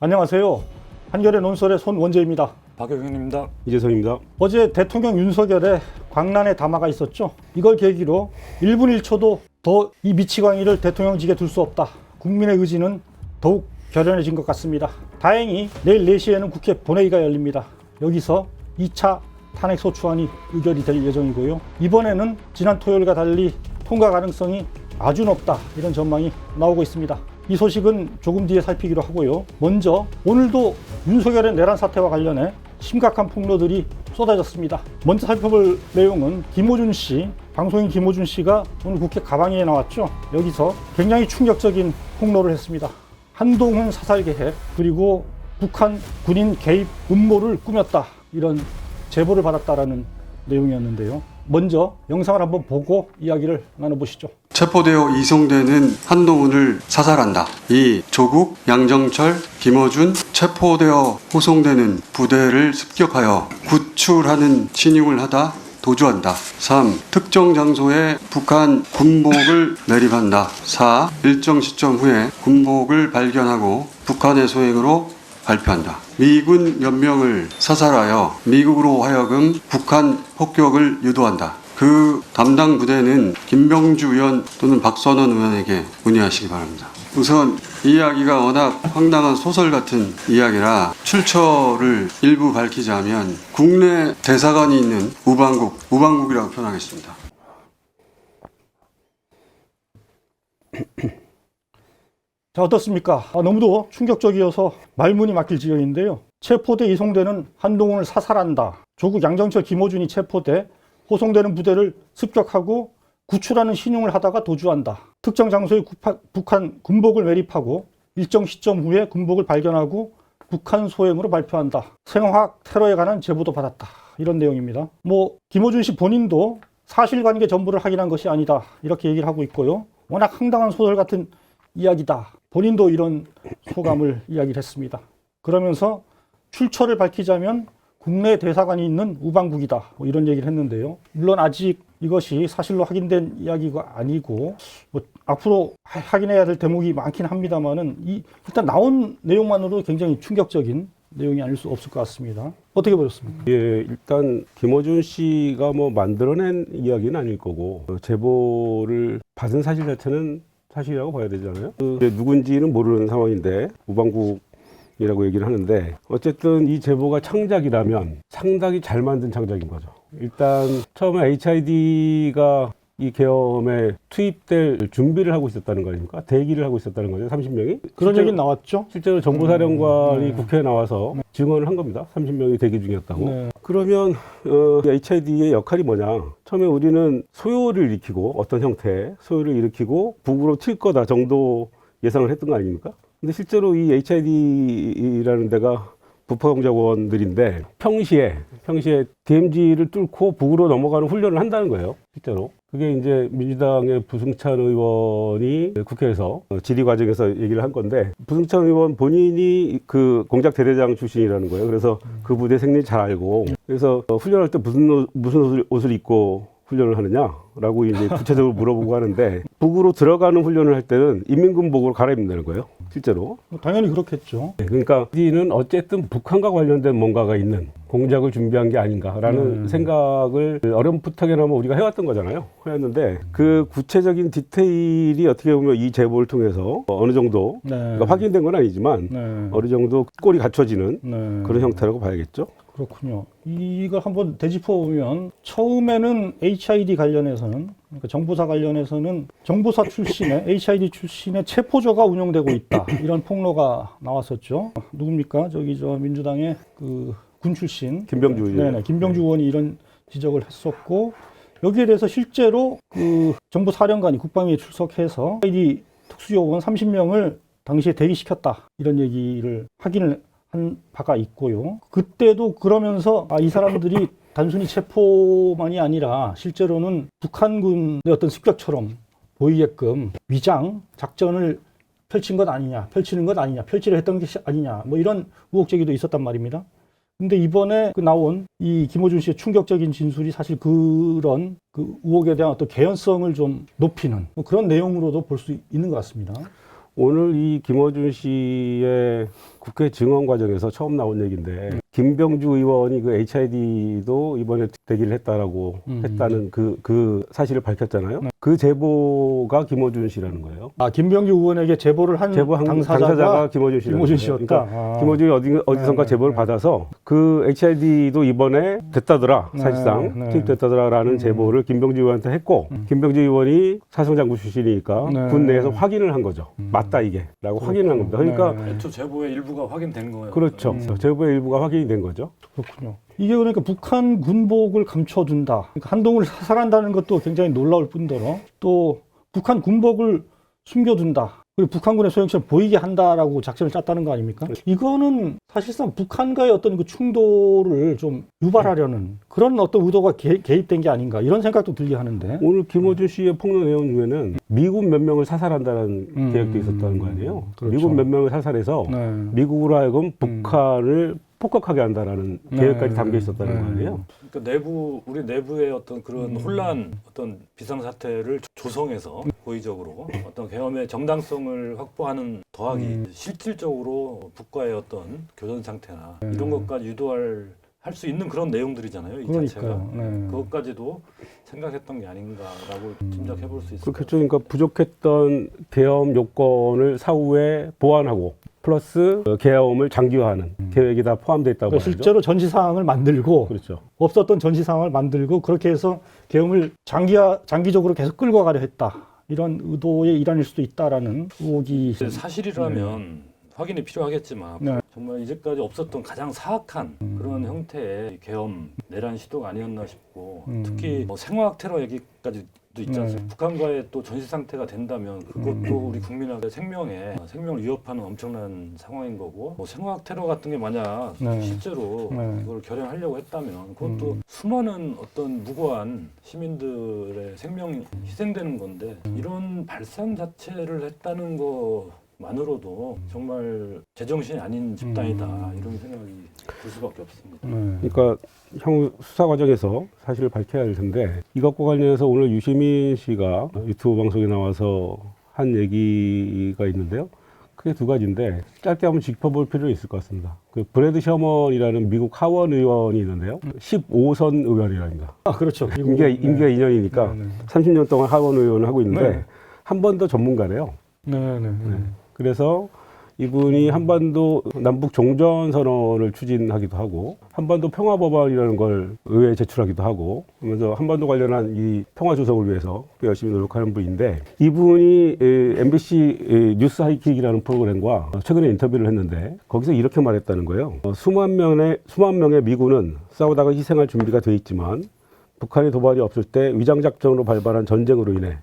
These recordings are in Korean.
안녕하세요. 한겨레 논설의 손원재입니다. 박영현입니다. 이재성입니다. 어제 대통령 윤석열의 광란의 담화가 있었죠. 이걸 계기로 1분 1초도 더 이 미치광이를 대통령직에 둘 수 없다. 국민의 의지는 더욱 결연해진 것 같습니다. 다행히 내일 4시에는 국회 본회의가 열립니다. 여기서 2차 탄핵소추안이 의결이 될 예정이고요. 이번에는 지난 토요일과 달리 통과 가능성이 아주 높다, 이런 전망이 나오고 있습니다. 이 소식은 조금 뒤에 살피기로 하고요. 먼저 오늘도 윤석열의 내란 사태와 관련해 심각한 폭로들이 쏟아졌습니다. 먼저 살펴볼 내용은 김어준 씨, 방송인 김어준 씨가 오늘 국회 가방위에 나왔죠. 여기서 굉장히 충격적인 폭로를 했습니다. 한동훈 사살 계획, 그리고 북한 군인 개입 음모를 꾸몄다, 이런 제보를 받았다라는 내용이었는데요. 먼저 영상을 한번 보고 이야기를 나눠보시죠. 체포되어 이송되는 한동훈을 사살한다. 이 조국, 양정철, 김어준 체포되어 호송되는 부대를 습격하여 구출하는 신용을 하다 도주한다. 3. 특정 장소에 북한 군복을 매립한다. 4. 일정 시점 후에 군복을 발견하고 북한의 소행으로 발표한다. 미군 연명을 사살하여 미국으로 하여금 북한 폭격을 유도한다. 그 담당 부대는 김병주 의원 또는 박선원 의원에게 문의하시기 바랍니다. 우선 이 이야기가 워낙 황당한 소설 같은 이야기라 출처를 일부 밝히자면 국내 대사관이 있는 우방국이라고 표현하겠습니다. 자, 어떻습니까? 너무도 충격적이어서 말문이 막힐 지경인데요. 체포돼 이송되는 한동훈을 사살한다. 조국 양정철 김어준이 체포돼 호송되는 부대를 습격하고 구출하는 신용을 하다가 도주한다. 특정 장소에 북한 군복을 매립하고 일정 시점 후에 군복을 발견하고 북한 소행으로 발표한다. 생화학 테러에 관한 제보도 받았다. 이런 내용입니다. 김어준 씨 본인도 사실관계 전부를 확인한 것이 아니다, 이렇게 얘기를 하고 있고요. 워낙 황당한 소설 같은 이야기다. 본인도 이런 소감을 이야기를 했습니다. 그러면서 출처를 밝히자면 국내 대사관이 있는 우방국이다, 이런 얘기를 했는데요. 물론 아직 이것이 사실로 확인된 이야기가 아니고 앞으로 확인해야 될 대목이 많긴 합니다만은 일단 나온 내용만으로 굉장히 충격적인 내용이 아닐 수 없을 것 같습니다. 어떻게 보셨습니까? 예, 일단 김어준 씨가 만들어낸 이야기는 아닐 거고 제보를 받은 사실 자체는 사실이라고 봐야 되잖아요. 누군지는 모르는 상황인데 우방국이라고 얘기를 하는데, 어쨌든 이 제보가 창작이라면 상당히 잘 만든 창작인 거죠. 일단 처음에 HID가 이 계엄에 투입될 준비를 하고 있었다는 거 아닙니까? 대기를 하고 있었다는 거죠, 30명이. 그런 얘기는 나왔죠. 실제로 정보사령관이 국회에 나와서 증언을 한 겁니다. 30명이 대기 중이었다고. 네. 그러면 HID의 역할이 뭐냐? 처음에 우리는 소요를 일으키고, 어떤 형태의 소요를 일으키고 북으로 튈 거다 정도 예상을 했던 거 아닙니까? 근데 실제로 이 HID라는 데가 부파공작원들인데 평시에 DMZ를 뚫고 북으로 넘어가는 훈련을 한다는 거예요, 실제로. 그게 이제 민주당의 부승찬 의원이 국회에서 질의 과정에서 얘기를 한 건데, 부승찬 의원 본인이 그 공작 대대장 출신이라는 거예요. 그래서 그 부대 생리 잘 알고, 그래서 훈련할 때 무슨 옷을 입고 훈련을 하느냐라고 이제 구체적으로 물어보고 하는데, 북으로 들어가는 훈련을 할 때는 인민군복으로 갈아입는다는 거예요, 실제로. 당연히 그렇겠죠. 그러니까 우리는 어쨌든 북한과 관련된 뭔가가 있는 공작을 준비한 게 아닌가라는 생각을 어렴풋하게나마 우리가 해왔던 거잖아요. 해왔는데 그 구체적인 디테일이 어떻게 보면 이 제보를 통해서 어느 정도 그러니까 확인된 건 아니지만 어느 정도 꼴이 갖춰지는 그런 형태라고 봐야겠죠. 그렇군요. 이걸 한번 되짚어 보면 처음에는 HID 관련해서는, 그러니까 정보사 관련해서는 정보사 출신의 HID 출신의 체포조가 운영되고 있다, 이런 폭로가 나왔었죠. 누굽니까? 민주당의 그 군 출신 김병주 의원. 네네, 김병주 의원이 이런 지적을 했었고, 여기에 대해서 실제로 그 정보사령관이 국방위에 출석해서 HID 특수요원 30명을 당시에 대기시켰다, 이런 얘기를 확인을 한 바가 있고요. 그때도 그러면서 이 사람들이 단순히 체포만이 아니라 실제로는 북한군의 어떤 습격처럼 보이게끔 위장 작전을 펼치는 것 아니냐, 펼치려 했던 것이 아니냐, 이런 의혹 제기도 있었단 말입니다. 근데 이번에 나온 이 김어준 씨의 충격적인 진술이 사실 그런 그 의혹에 대한 어떤 개연성을 좀 높이는 그런 내용으로도 볼 수 있는 것 같습니다. 오늘 이 김어준 씨의 국회 증언 과정에서 처음 나온 얘기인데 김병주 의원이 그 HID도 이번에 대기를 했다라고 했다는 그 사실을 밝혔잖아요. 그 제보가 김어준 씨라는 거예요. 아, 김병주 의원에게 제보를 한 당사자가 김어준 씨라는 김어준 거예요. 씨였다. 그러니까 김어준이 어디선가 제보를 받아서 그 HID도 이번에 됐다더라. 사실상 투입됐다더라라는 제보를 김병주 의원한테 했고 김병주 의원이 사성장군 출신이니까 군 내에서 확인을 한 거죠. 맞다 이게 라고 확인을 한 겁니다. 그러니까 애초 제보의 일부가 확인된 거예요. 그렇죠. 제보의 일부가 확인이 된 거죠. 그렇군요. 이게 그러니까 북한 군복을 감춰둔다. 그러니까 한동훈을 사살한다는 것도 굉장히 놀라울 뿐더러 또 북한 군복을 숨겨둔다. 그리고 북한군의 소형처럼 보이게 한다라고 작전을 짰다는 거 아닙니까? 이거는 사실상 북한과의 어떤 그 충돌을 좀 유발하려는 그런 어떤 의도가 개입된 게 아닌가 이런 생각도 들게 하는데 오늘 김어준 씨의 폭로 내용 중에는 미국 몇 명을 사살한다는 계획도 있었다는 거 아니에요? 그렇죠. 미국 몇 명을 사살해서 미국으로 하여금 북한을 폭격하게 한다라는 계획까지 담겨 있었다는 거 아니에요? 그러니까 우리 내부의 어떤 그런 혼란, 어떤 비상사태를 조성해서 고의적으로 어떤 계엄의 정당성을 확보하는 더하기 실질적으로 북과의 어떤 교전 상태나 이런 것까지 유도할 수 있는 그런 내용들이잖아요. 이 자체가. 그것까지도 생각했던 게 아닌가라고 짐작해 볼 수 있을 것 그렇겠죠. 그러니까 부족했던 계엄 요건을 사후에 보완하고 플러스 계엄을 장기화하는 계획이 다 포함되어 있다고 그러니까 하죠. 실제로 전시 상황을 만들고 그렇죠. 없었던 전시 상황을 만들고 그렇게 해서 계엄을 장기적으로 계속 끌고 가려 했다. 이런 의도의 일환일 수도 있다라는 의혹이 사실이라면 확인이 필요하겠지만 정말 이제까지 없었던 가장 사악한 그런 형태의 계엄 내란 시도가 아니었나 싶고 특히 뭐 생화학 테러 얘기까지도 있지 않습니까? 북한과의 또 전시 상태가 된다면 그것도 우리 국민의 생명을 위협하는 엄청난 상황인 거고 뭐 생화학 테러 같은 게 만약 실제로 이걸 결행하려고 했다면 그것도 수많은 어떤 무고한 시민들의 생명이 희생되는 건데 이런 발상 자체를 했다는 거 만으로도 정말 제정신이 아닌 집단이다 이런 생각이 들 수밖에 없습니다. 그러니까 향후 수사 과정에서 사실을 밝혀야 할 텐데 이것과 관련해서 오늘 유시민 씨가 유튜브 방송에 나와서 한 얘기가 있는데요. 크게 두 가지인데 짧게 한번 짚어볼 필요는 있을 것 같습니다. 그 브래드 셔먼이라는 미국 하원 의원이 있는데요. 15선 의원이랍니다. 아, 그렇죠. 임기가 2년이니까 30년 동안 하원 의원을 하고 있는데 한 번 더 전문가래요. 그래서 이분이 한반도 남북 종전 선언을 추진하기도 하고 한반도 평화 법안이라는 걸 의회에 제출하기도 하고 그러면서 한반도 관련한 이 평화 조성을 위해서 열심히 노력하는 분인데 이분이 MBC 뉴스 하이킥이라는 프로그램과 최근에 인터뷰를 했는데 거기서 이렇게 말했다는 거예요. 수만 명의 미군은 싸우다가 희생할 준비가 돼 있지만 북한의 도발이 없을 때 위장작전으로 발발한 전쟁으로 인해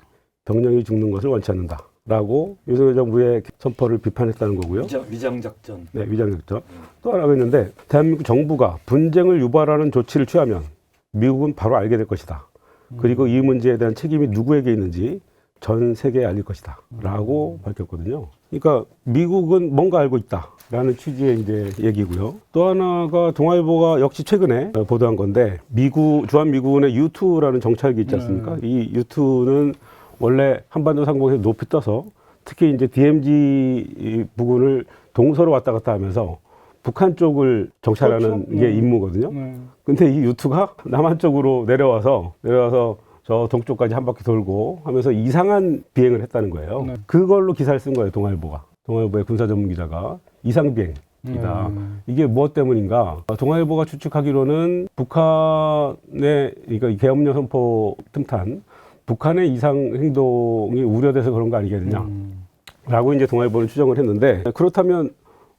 병력이 죽는 것을 원치 않는다. 라고 윤석열 정부의 선포를 비판했다는 거고요. 위장작전. 네, 위장작전. 또 하나가 있는데 대한민국 정부가 분쟁을 유발하는 조치를 취하면 미국은 바로 알게 될 것이다. 그리고 이 문제에 대한 책임이 누구에게 있는지 전 세계에 알릴 것이다. 라고 밝혔거든요. 그러니까 미국은 뭔가 알고 있다. 라는 취지의 이제 얘기고요. 또 하나가 동아일보가 역시 최근에 보도한 건데 주한미군의 U2라는 정찰기 있지 않습니까? 이 U2는 원래 한반도 상공에서 높이 떠서 특히 이제 DMZ 부근을 동서로 왔다 갔다 하면서 북한 쪽을 정찰하는 게 임무거든요. 근데 이 U2가 남한 쪽으로 내려와서 저 동쪽까지 한 바퀴 돌고 하면서 이상한 비행을 했다는 거예요. 그걸로 기사를 쓴 거예요, 동아일보의 군사 전문 기자가. 이상 비행이다. 이게 무엇 때문인가? 동아일보가 추측하기로는 북한의 그러니까 계엄령 선포 틈탄 북한의 이상 행동이 우려돼서 그런 거 아니겠느냐 라고 이제 동아일보는 추정을 했는데 그렇다면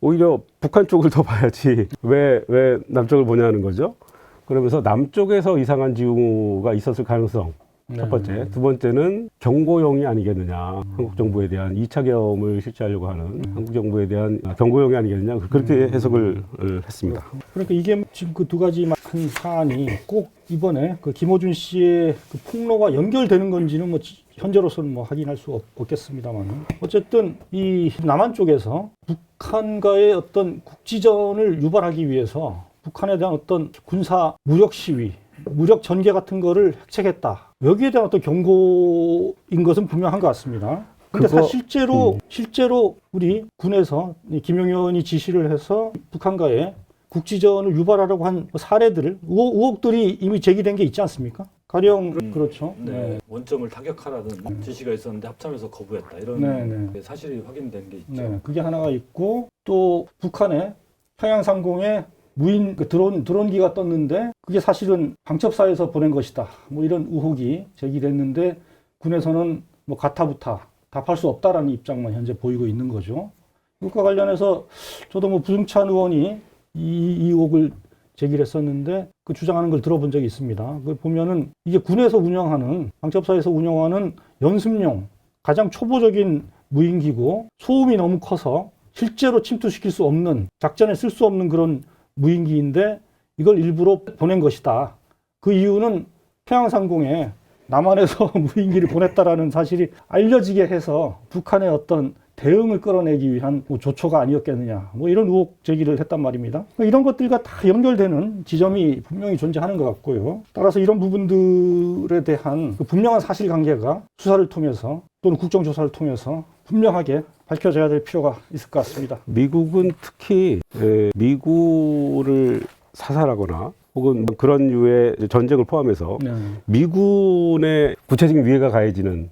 오히려 북한 쪽을 더 봐야지 왜 남쪽을 보냐는 거죠. 그러면서 남쪽에서 이상한 징후가 있었을 가능성 첫 번째. 두 번째는 경고용이 아니겠느냐. 한국 정부에 대한 2차 계엄을 실시하려고 하는 한국 정부에 대한 경고용이 아니겠느냐. 그렇게 해석을 했습니다. 그러니까 이게 지금 그 두 가지만 한 사안이 꼭 이번에 그 김어준 씨의 그 폭로와 연결되는 건지는 뭐 현재로서는 뭐 확인할 수 없겠습니다만 어쨌든 이 남한 쪽에서 북한과의 어떤 국지전을 유발하기 위해서 북한에 대한 어떤 군사 무력 시위 무력 전개 같은 거를 획책했다. 여기에 대한 어떤 경고인 것은 분명한 것 같습니다. 근데 그거- 사실 실제로 우리 군에서 이 김용 의원이 지시를 해서 북한과의 국지전을 유발하려고 한 사례들, 의혹들이 이미 제기된 게 있지 않습니까? 가령 그렇죠. 네, 원점을 타격하라는 지시가 있었는데 합참에서 거부했다. 이런 네. 사실이 확인된 게 있죠. 네, 그게 하나가 있고 또 북한의 평양 상공에 무인 그 드론기가 떴는데 그게 사실은 방첩사에서 보낸 것이다. 뭐 이런 의혹이 제기됐는데 군에서는 뭐 가타부타 답할 수 없다라는 입장만 현재 보이고 있는 거죠. 이것과 관련해서 저도 뭐 부승찬 의원이 이 의혹을 제기를 했었는데 그 주장하는 걸 들어본 적이 있습니다. 그 보면은 이게 군에서 운영하는 방첩사에서 운영하는 연습용 가장 초보적인 무인기고 소음이 너무 커서 실제로 침투시킬 수 없는 작전에 쓸 수 없는 그런 무인기인데 이걸 일부러 보낸 것이다. 그 이유는 평양상공에 남한에서 무인기를 보냈다라는 사실이 알려지게 해서 북한의 어떤 대응을 끌어내기 위한 뭐 조처가 아니었겠느냐. 뭐 이런 의혹 제기를 했단 말입니다. 이런 것들과 다 연결되는 지점이 분명히 존재하는 것 같고요. 따라서 이런 부분들에 대한 그 분명한 사실관계가 수사를 통해서 또는 국정조사를 통해서 분명하게 밝혀져야 될 필요가 있을 것 같습니다. 미국은 특히 미군을 사살하거나 혹은 그런 류의 전쟁을 포함해서 네. 미군의 구체적인 위해가 가해지는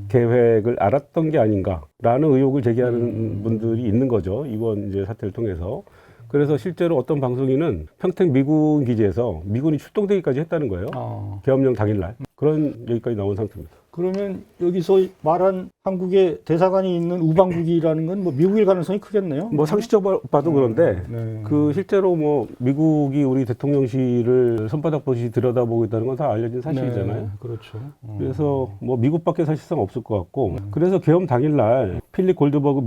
계획을 알았던 게 아닌가라는 의혹을 제기하는 분들이 있는 거죠. 이번 이제 사태를 통해서. 그래서 실제로 어떤 방송인은 평택 미군 기지에서 미군이 출동되기까지 했다는 거예요. 계엄령 당일날. 그런 얘기까지 나온 상태입니다. 그러면 여기서 말한 한국의 대사관이 있는 우방국이라는 건 뭐 미국일 가능성이 크겠네요. 뭐 상식적으로 봐도 그런데 네. 그 실제로 뭐 미국이 우리 대통령실을 손바닥 보시 들여다보고 있다는 건 다 알려진 사실이잖아요. 네, 그렇죠. 그래서 뭐 미국밖에 사실상 없을 것 같고 그래서 계엄 당일날 필립 골드버그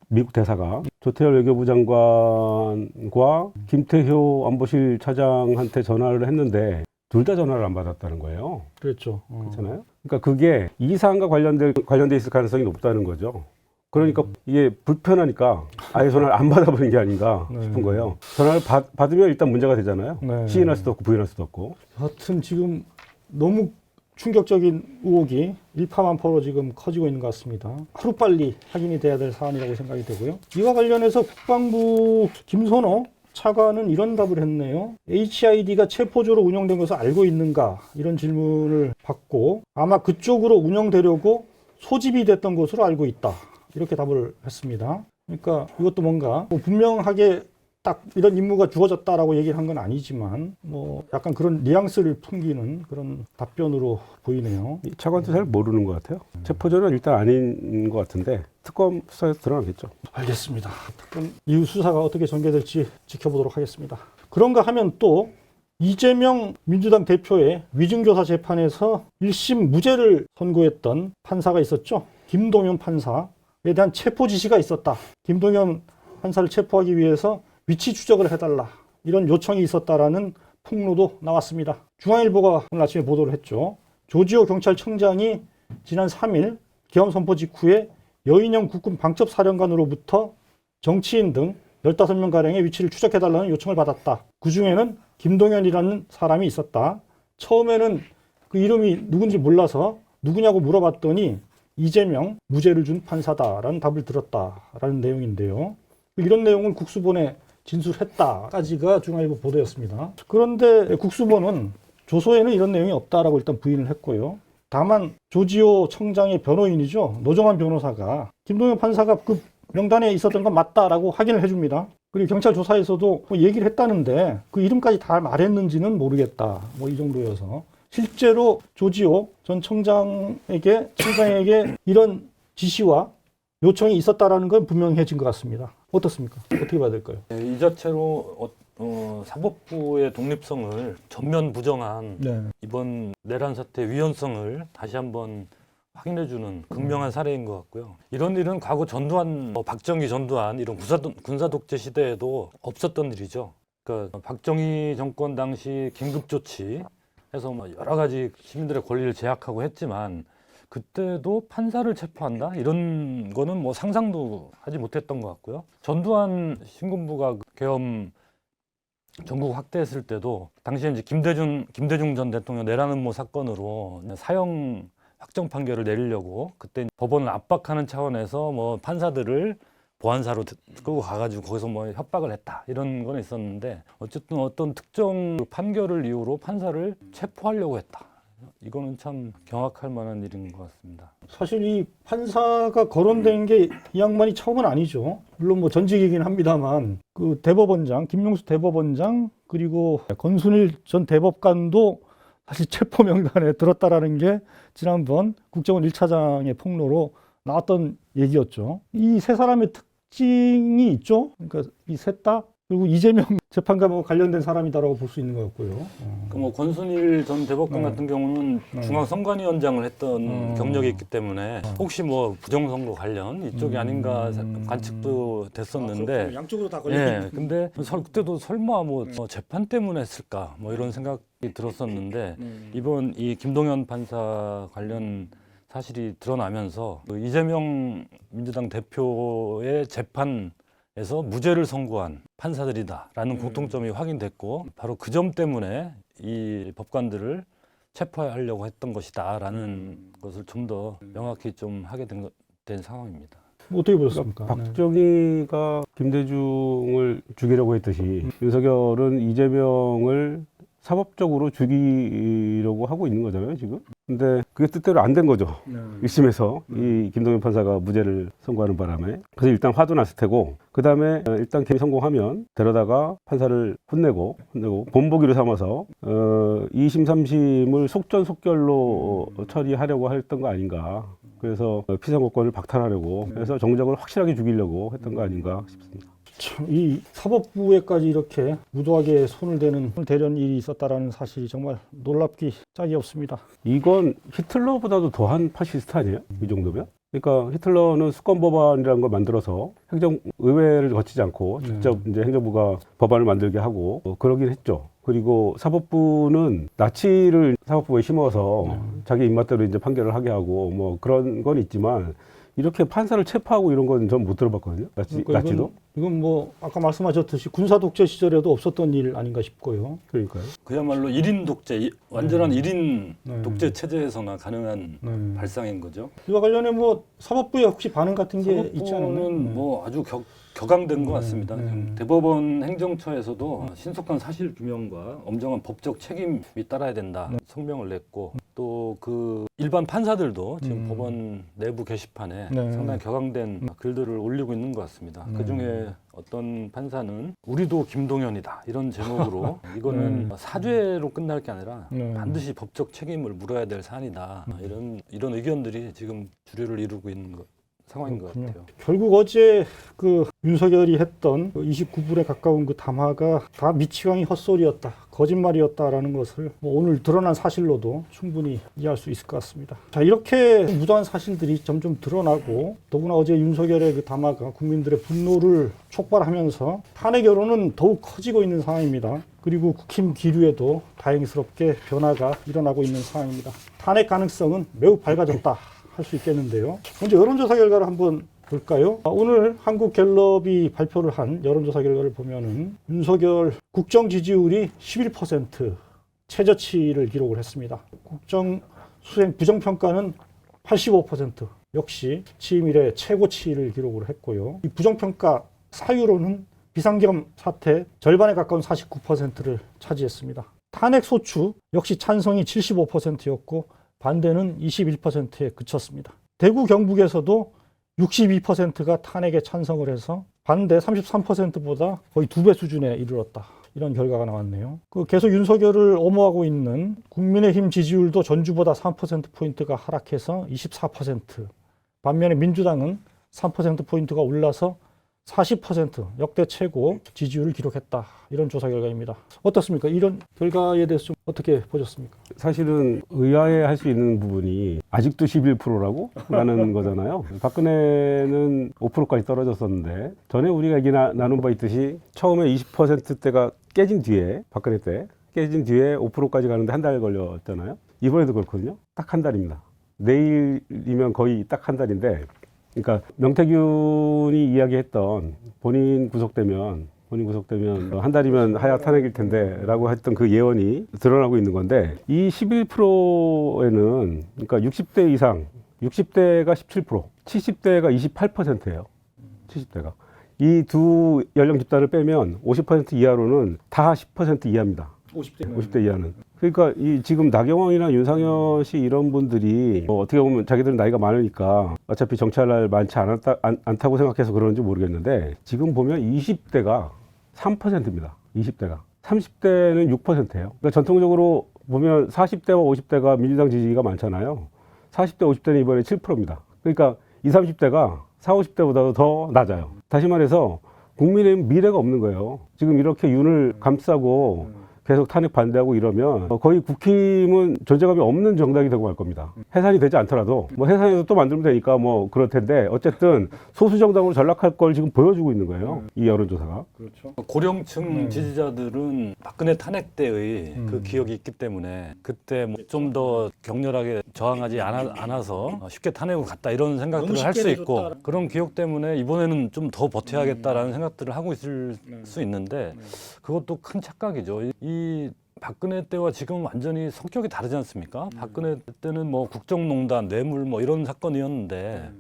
미국 대사가 조태열 외교부 장관과 김태효 안보실 차장한테 전화를 했는데 둘 다 전화를 안 받았다는 거예요. 그렇죠. 그렇잖아요. 그러니까 그게 이 사안과 관련돼 있을 가능성이 높다는 거죠. 그러니까 이게 불편하니까 아예 전화를 안 받아버린 게 아닌가 싶은 거예요. 전화를 받으면 일단 문제가 되잖아요. 네. 시인할 수도 없고 부인할 수도 없고. 하여튼 지금 너무 충격적인 의혹이 일파만파로 지금 커지고 있는 것 같습니다. 하루빨리 확인이 돼야 될 사안이라고 생각이 되고요. 이와 관련해서 국방부 김선호 차관은 이런 답을 했네요. HID가 체포조로 운영된 것을 알고 있는가? 이런 질문을 받고 아마 그쪽으로 운영되려고 소집이 됐던 것으로 알고 있다. 이렇게 답을 했습니다. 그러니까 이것도 뭔가 뭐 분명하게 딱 이런 임무가 주어졌다라고 얘기를 한 건 아니지만 뭐 약간 그런 뉘앙스를 풍기는 그런 답변으로 보이네요. 이 차관도 잘 모르는 것 같아요. 체포조는 일단 아닌 것 같은데 특검 수사에서 드러나겠죠. 알겠습니다. 특검 이후 수사가 어떻게 전개될지 지켜보도록 하겠습니다. 그런가 하면 또 이재명 민주당 대표의 위증교사 재판에서 1심 무죄를 선고했던 판사가 있었죠. 김동연 판사에 대한 체포 지시가 있었다. 김동연 판사를 체포하기 위해서 위치 추적을 해달라. 이런 요청이 있었다라는 폭로도 나왔습니다. 중앙일보가 오늘 아침에 보도를 했죠. 조지호 경찰청장이 지난 3일 계엄 선포 직후에 여인영 국군 방첩사령관으로부터 정치인 등 15명가량의 위치를 추적해달라는 요청을 받았다. 그중에는 김동연이라는 사람이 있었다. 처음에는 그 이름이 누군지 몰라서 누구냐고 물어봤더니 이재명 무죄를 준 판사다라는 답을 들었다라는 내용인데요. 이런 내용을 국수본에 진술했다까지가 중앙일보 보도였습니다. 그런데 국수본은 조서에는 이런 내용이 없다라고 일단 부인을 했고요. 다만 조지호 청장의 변호인이죠. 노정환 변호사가 김동연 판사가 그 명단에 있었던 건 맞다라고 확인을 해줍니다. 그리고 경찰 조사에서도 뭐 얘기를 했다는데 그 이름까지 다 말했는지는 모르겠다. 뭐 이 정도여서 실제로 조지호 전 청장에게 이런 지시와 요청이 있었다라는 건 분명해진 것 같습니다. 어떻습니까? 어떻게 봐야 될까요? 이 자체로 사법부의 독립성을 전면 부정한 이번 내란 사태 위헌성을 다시 한번 확인해주는 극명한 사례인 것 같고요. 이런 일은 과거 전두환, 박정희 전두환 이런 군사 독재 시대에도 없었던 일이죠. 그러니까 박정희 정권 당시 긴급 조치해서 여러 가지 시민들의 권리를 제약하고 했지만 그때도 판사를 체포한다? 이런 거는 뭐 상상도 하지 못했던 것 같고요. 전두환 신군부가 계엄 전국 확대했을 때도 당시에 이제 김대중 전 대통령 내란 음모 사건으로 사형 확정 판결을 내리려고 그때 법원을 압박하는 차원에서 뭐 판사들을 보안사로 끌고 가가지고 거기서 뭐 협박을 했다 이런 건 있었는데 어쨌든 어떤 특정 판결을 이유로 판사를 체포하려고 했다. 이거는 참 경악할 만한 일인 것 같습니다. 사실 이 판사가 거론된 게 이 양반이 처음은 아니죠. 물론 뭐 전직이긴 합니다만 그 대법원장 김용수 대법원장 그리고 권순일 전 대법관도 사실 체포 명단에 들었다라는 게 지난번 국정원 1차장의 폭로로 나왔던 얘기였죠. 이 세 사람의 특징이 있죠. 그러니까 이 셋 다 그리고 이재명 재판과 관련된 사람이다라고 볼 수 있는 거였고요. 뭐 권순일 전 대법관 같은 경우는 중앙선관위원장을 했던 경력이 있기 때문에 혹시 뭐 부정선거 관련 이쪽이 아닌가 관측도 됐었는데 양쪽으로 다 예, 근데 그때도 설마 뭐 재판 때문에 했을까 뭐 이런 생각이 들었었는데 이번 이 김동연 판사 관련 사실이 드러나면서 그 이재명 민주당 대표의 재판에서 무죄를 선고한 판사들이다라는 공통점이 확인됐고 바로 그 점 때문에 이 법관들을 체포하려고 했던 것이다라는 것을 좀 더 명확히 좀 하게 된 상황입니다. 어떻게 보셨습니까? 박정희가 김대중을 죽이려고 했듯이 윤석열은 이재명을 사법적으로 죽이려고 하고 있는 거잖아요, 지금. 근데 그게 뜻대로 안 된 거죠. 1심에서 이 김동연 판사가 무죄를 선고하는 바람에. 그래서 일단 화도 났을 테고, 그 다음에 일단 개미 성공하면 데려다가 판사를 혼내고 본보기로 삼아서 2심, 3심을 속전속결로 처리하려고 했던 거 아닌가. 그래서 피선거권을 박탈하려고 그래서 정적을 확실하게 죽이려고 했던 거 아닌가 싶습니다. 참, 이 사법부에까지 이렇게 무도하게 손을 대는 일이 있었다라는 사실이 정말 놀랍기 짝이 없습니다. 이건 히틀러보다도 더한 파시스트 아니에요? 이 정도면? 그러니까 히틀러는 수권법안이라는 걸 만들어서 행정의회를 거치지 않고 직접 이제 행정부가 법안을 만들게 하고 그러긴 했죠. 그리고 사법부는 나치를 사법부에 심어서 자기 입맛대로 이제 판결을 하게 하고 뭐 그런 건 있지만 이렇게 판사를 체포하고 이런 건 전 못 들어봤거든요. 나치도. 이건 뭐 아까 말씀하셨듯이 군사 독재 시절에도 없었던 일 아닌가 싶고요. 그러니까요. 그야말로 1인 독재, 완전한 1인 독재 체제에서나 가능한 발상인 거죠. 이와 관련해 뭐 사법부에 혹시 반응 같은 게 있지 않나요? 사법부는 뭐 아주 격앙된 것 같습니다. 대법원 행정처에서도 신속한 사실 규명과 엄정한 법적 책임이 따라야 된다 성명을 냈고 또 그 일반 판사들도 지금 법원 내부 게시판에 상당히 격앙된 글들을 올리고 있는 것 같습니다. 그 중에 어떤 판사는 우리도 김동연이다 이런 제목으로 이거는 사죄로 끝날 게 아니라 반드시 법적 책임을 물어야 될 사안이다 이런 의견들이 지금 주류를 이루고 있는 상황인 것 같아요. 결국 어제 그 윤석열이 했던 29분에 가까운 그 담화가 다 미치광이 헛소리였다, 거짓말이었다라는 것을 뭐 오늘 드러난 사실로도 충분히 이해할 수 있을 것 같습니다. 자, 이렇게 무도한 사실들이 점점 드러나고 더구나 어제 윤석열의 그 담화가 국민들의 분노를 촉발하면서 탄핵 여론은 더욱 커지고 있는 상황입니다. 그리고 국힘 기류에도 다행스럽게 변화가 일어나고 있는 상황입니다. 탄핵 가능성은 매우 밝아졌다 할 수 있겠는데요. 먼저 여론조사 결과를 한번 볼까요? 오늘 한국갤럽이 발표를 한 여론조사 결과를 보면은 윤석열 국정 지지율이 11% 최저치를 기록을 했습니다. 국정 수행 부정평가는 85% 역시 취임 이래 최고치를 기록을 했고요. 이 부정평가 사유로는 비상경 사태 절반에 가까운 49%를 차지했습니다. 탄핵 소추 역시 찬성이 75%였고 반대는 21%에 그쳤습니다. 대구 경북에서도 62%가 탄핵에 찬성을 해서 반대 33%보다 거의 2배 수준에 이르렀다. 이런 결과가 나왔네요. 계속 윤석열을 엄호하고 있는 국민의힘 지지율도 전주보다 3%포인트가 하락해서 24%. 반면에 민주당은 3%포인트가 올라서 40% 역대 최고 지지율을 기록했다. 이런 조사 결과입니다. 어떻습니까? 이런 결과에 대해서 좀 어떻게 보셨습니까? 사실은 의아해할 수 있는 부분이 아직도 11%라고 라는 거잖아요. 박근혜는 5%까지 떨어졌었는데 전에 우리가 얘기 나눈 바 있듯이 처음에 20%대가 깨진 뒤에 박근혜 때 깨진 뒤에 5%까지 가는데 한 달 걸렸잖아요. 이번에도 그렇거든요. 딱 한 달입니다. 내일이면 거의 딱 한 달인데 그러니까 명태균이 이야기했던 본인 구속되면 본인 구속되면 한 달이면 하야 탄핵일 텐데라고 했던 그 예언이 드러나고 있는 건데 이 11%에는 그러니까 60대 이상 60대가 17%, 70대가 28%예요. 70대가. 이 두 연령 집단을 빼면 50% 이하로는 다 10% 이하입니다. 50대 이하는. 그러니까 이 지금 나경원이나 윤상현 씨 이런 분들이 어떻게 보면 자기들은 나이가 많으니까 어차피 정치할 많지 않다고 생각해서 그런지 모르겠는데 지금 보면 20대가 3%입니다. 20대가. 30대는 6%예요. 그러니까 전통적으로 보면 40대와 50대가 민주당 지지가 많잖아요. 40대, 50대는 이번에 7%입니다. 그러니까 20, 30대가 40, 50대보다도 더 낮아요. 다시 말해서 국민의힘 미래가 없는 거예요. 지금 이렇게 윤을 감싸고 계속 탄핵 반대하고 이러면 거의 국힘은 존재감이 없는 정당이 되고 말 겁니다. 해산이 되지 않더라도 뭐 해산해서 또 만들면 되니까 뭐 그럴 텐데 어쨌든 소수 정당으로 전락할 걸 지금 보여주고 있는 거예요. 이 여론조사가. 그렇죠. 고령층 지지자들은 박근혜 탄핵 때의 그 기억이 있기 때문에 그때 좀 더 격렬하게 저항하지 않아서 쉽게 탄핵으로 갔다 이런 생각들을 할 수 있고 그런 기억 때문에 이번에는 좀 더 버텨야겠다라는 생각들을 하고 있을 수 있는데 그것도 큰 착각이죠. 이 박근혜 때와 지금 완전히 성격이 다르지 않습니까? 박근혜 때는 뭐 국정농단, 뇌물 뭐 이런 사건이었는데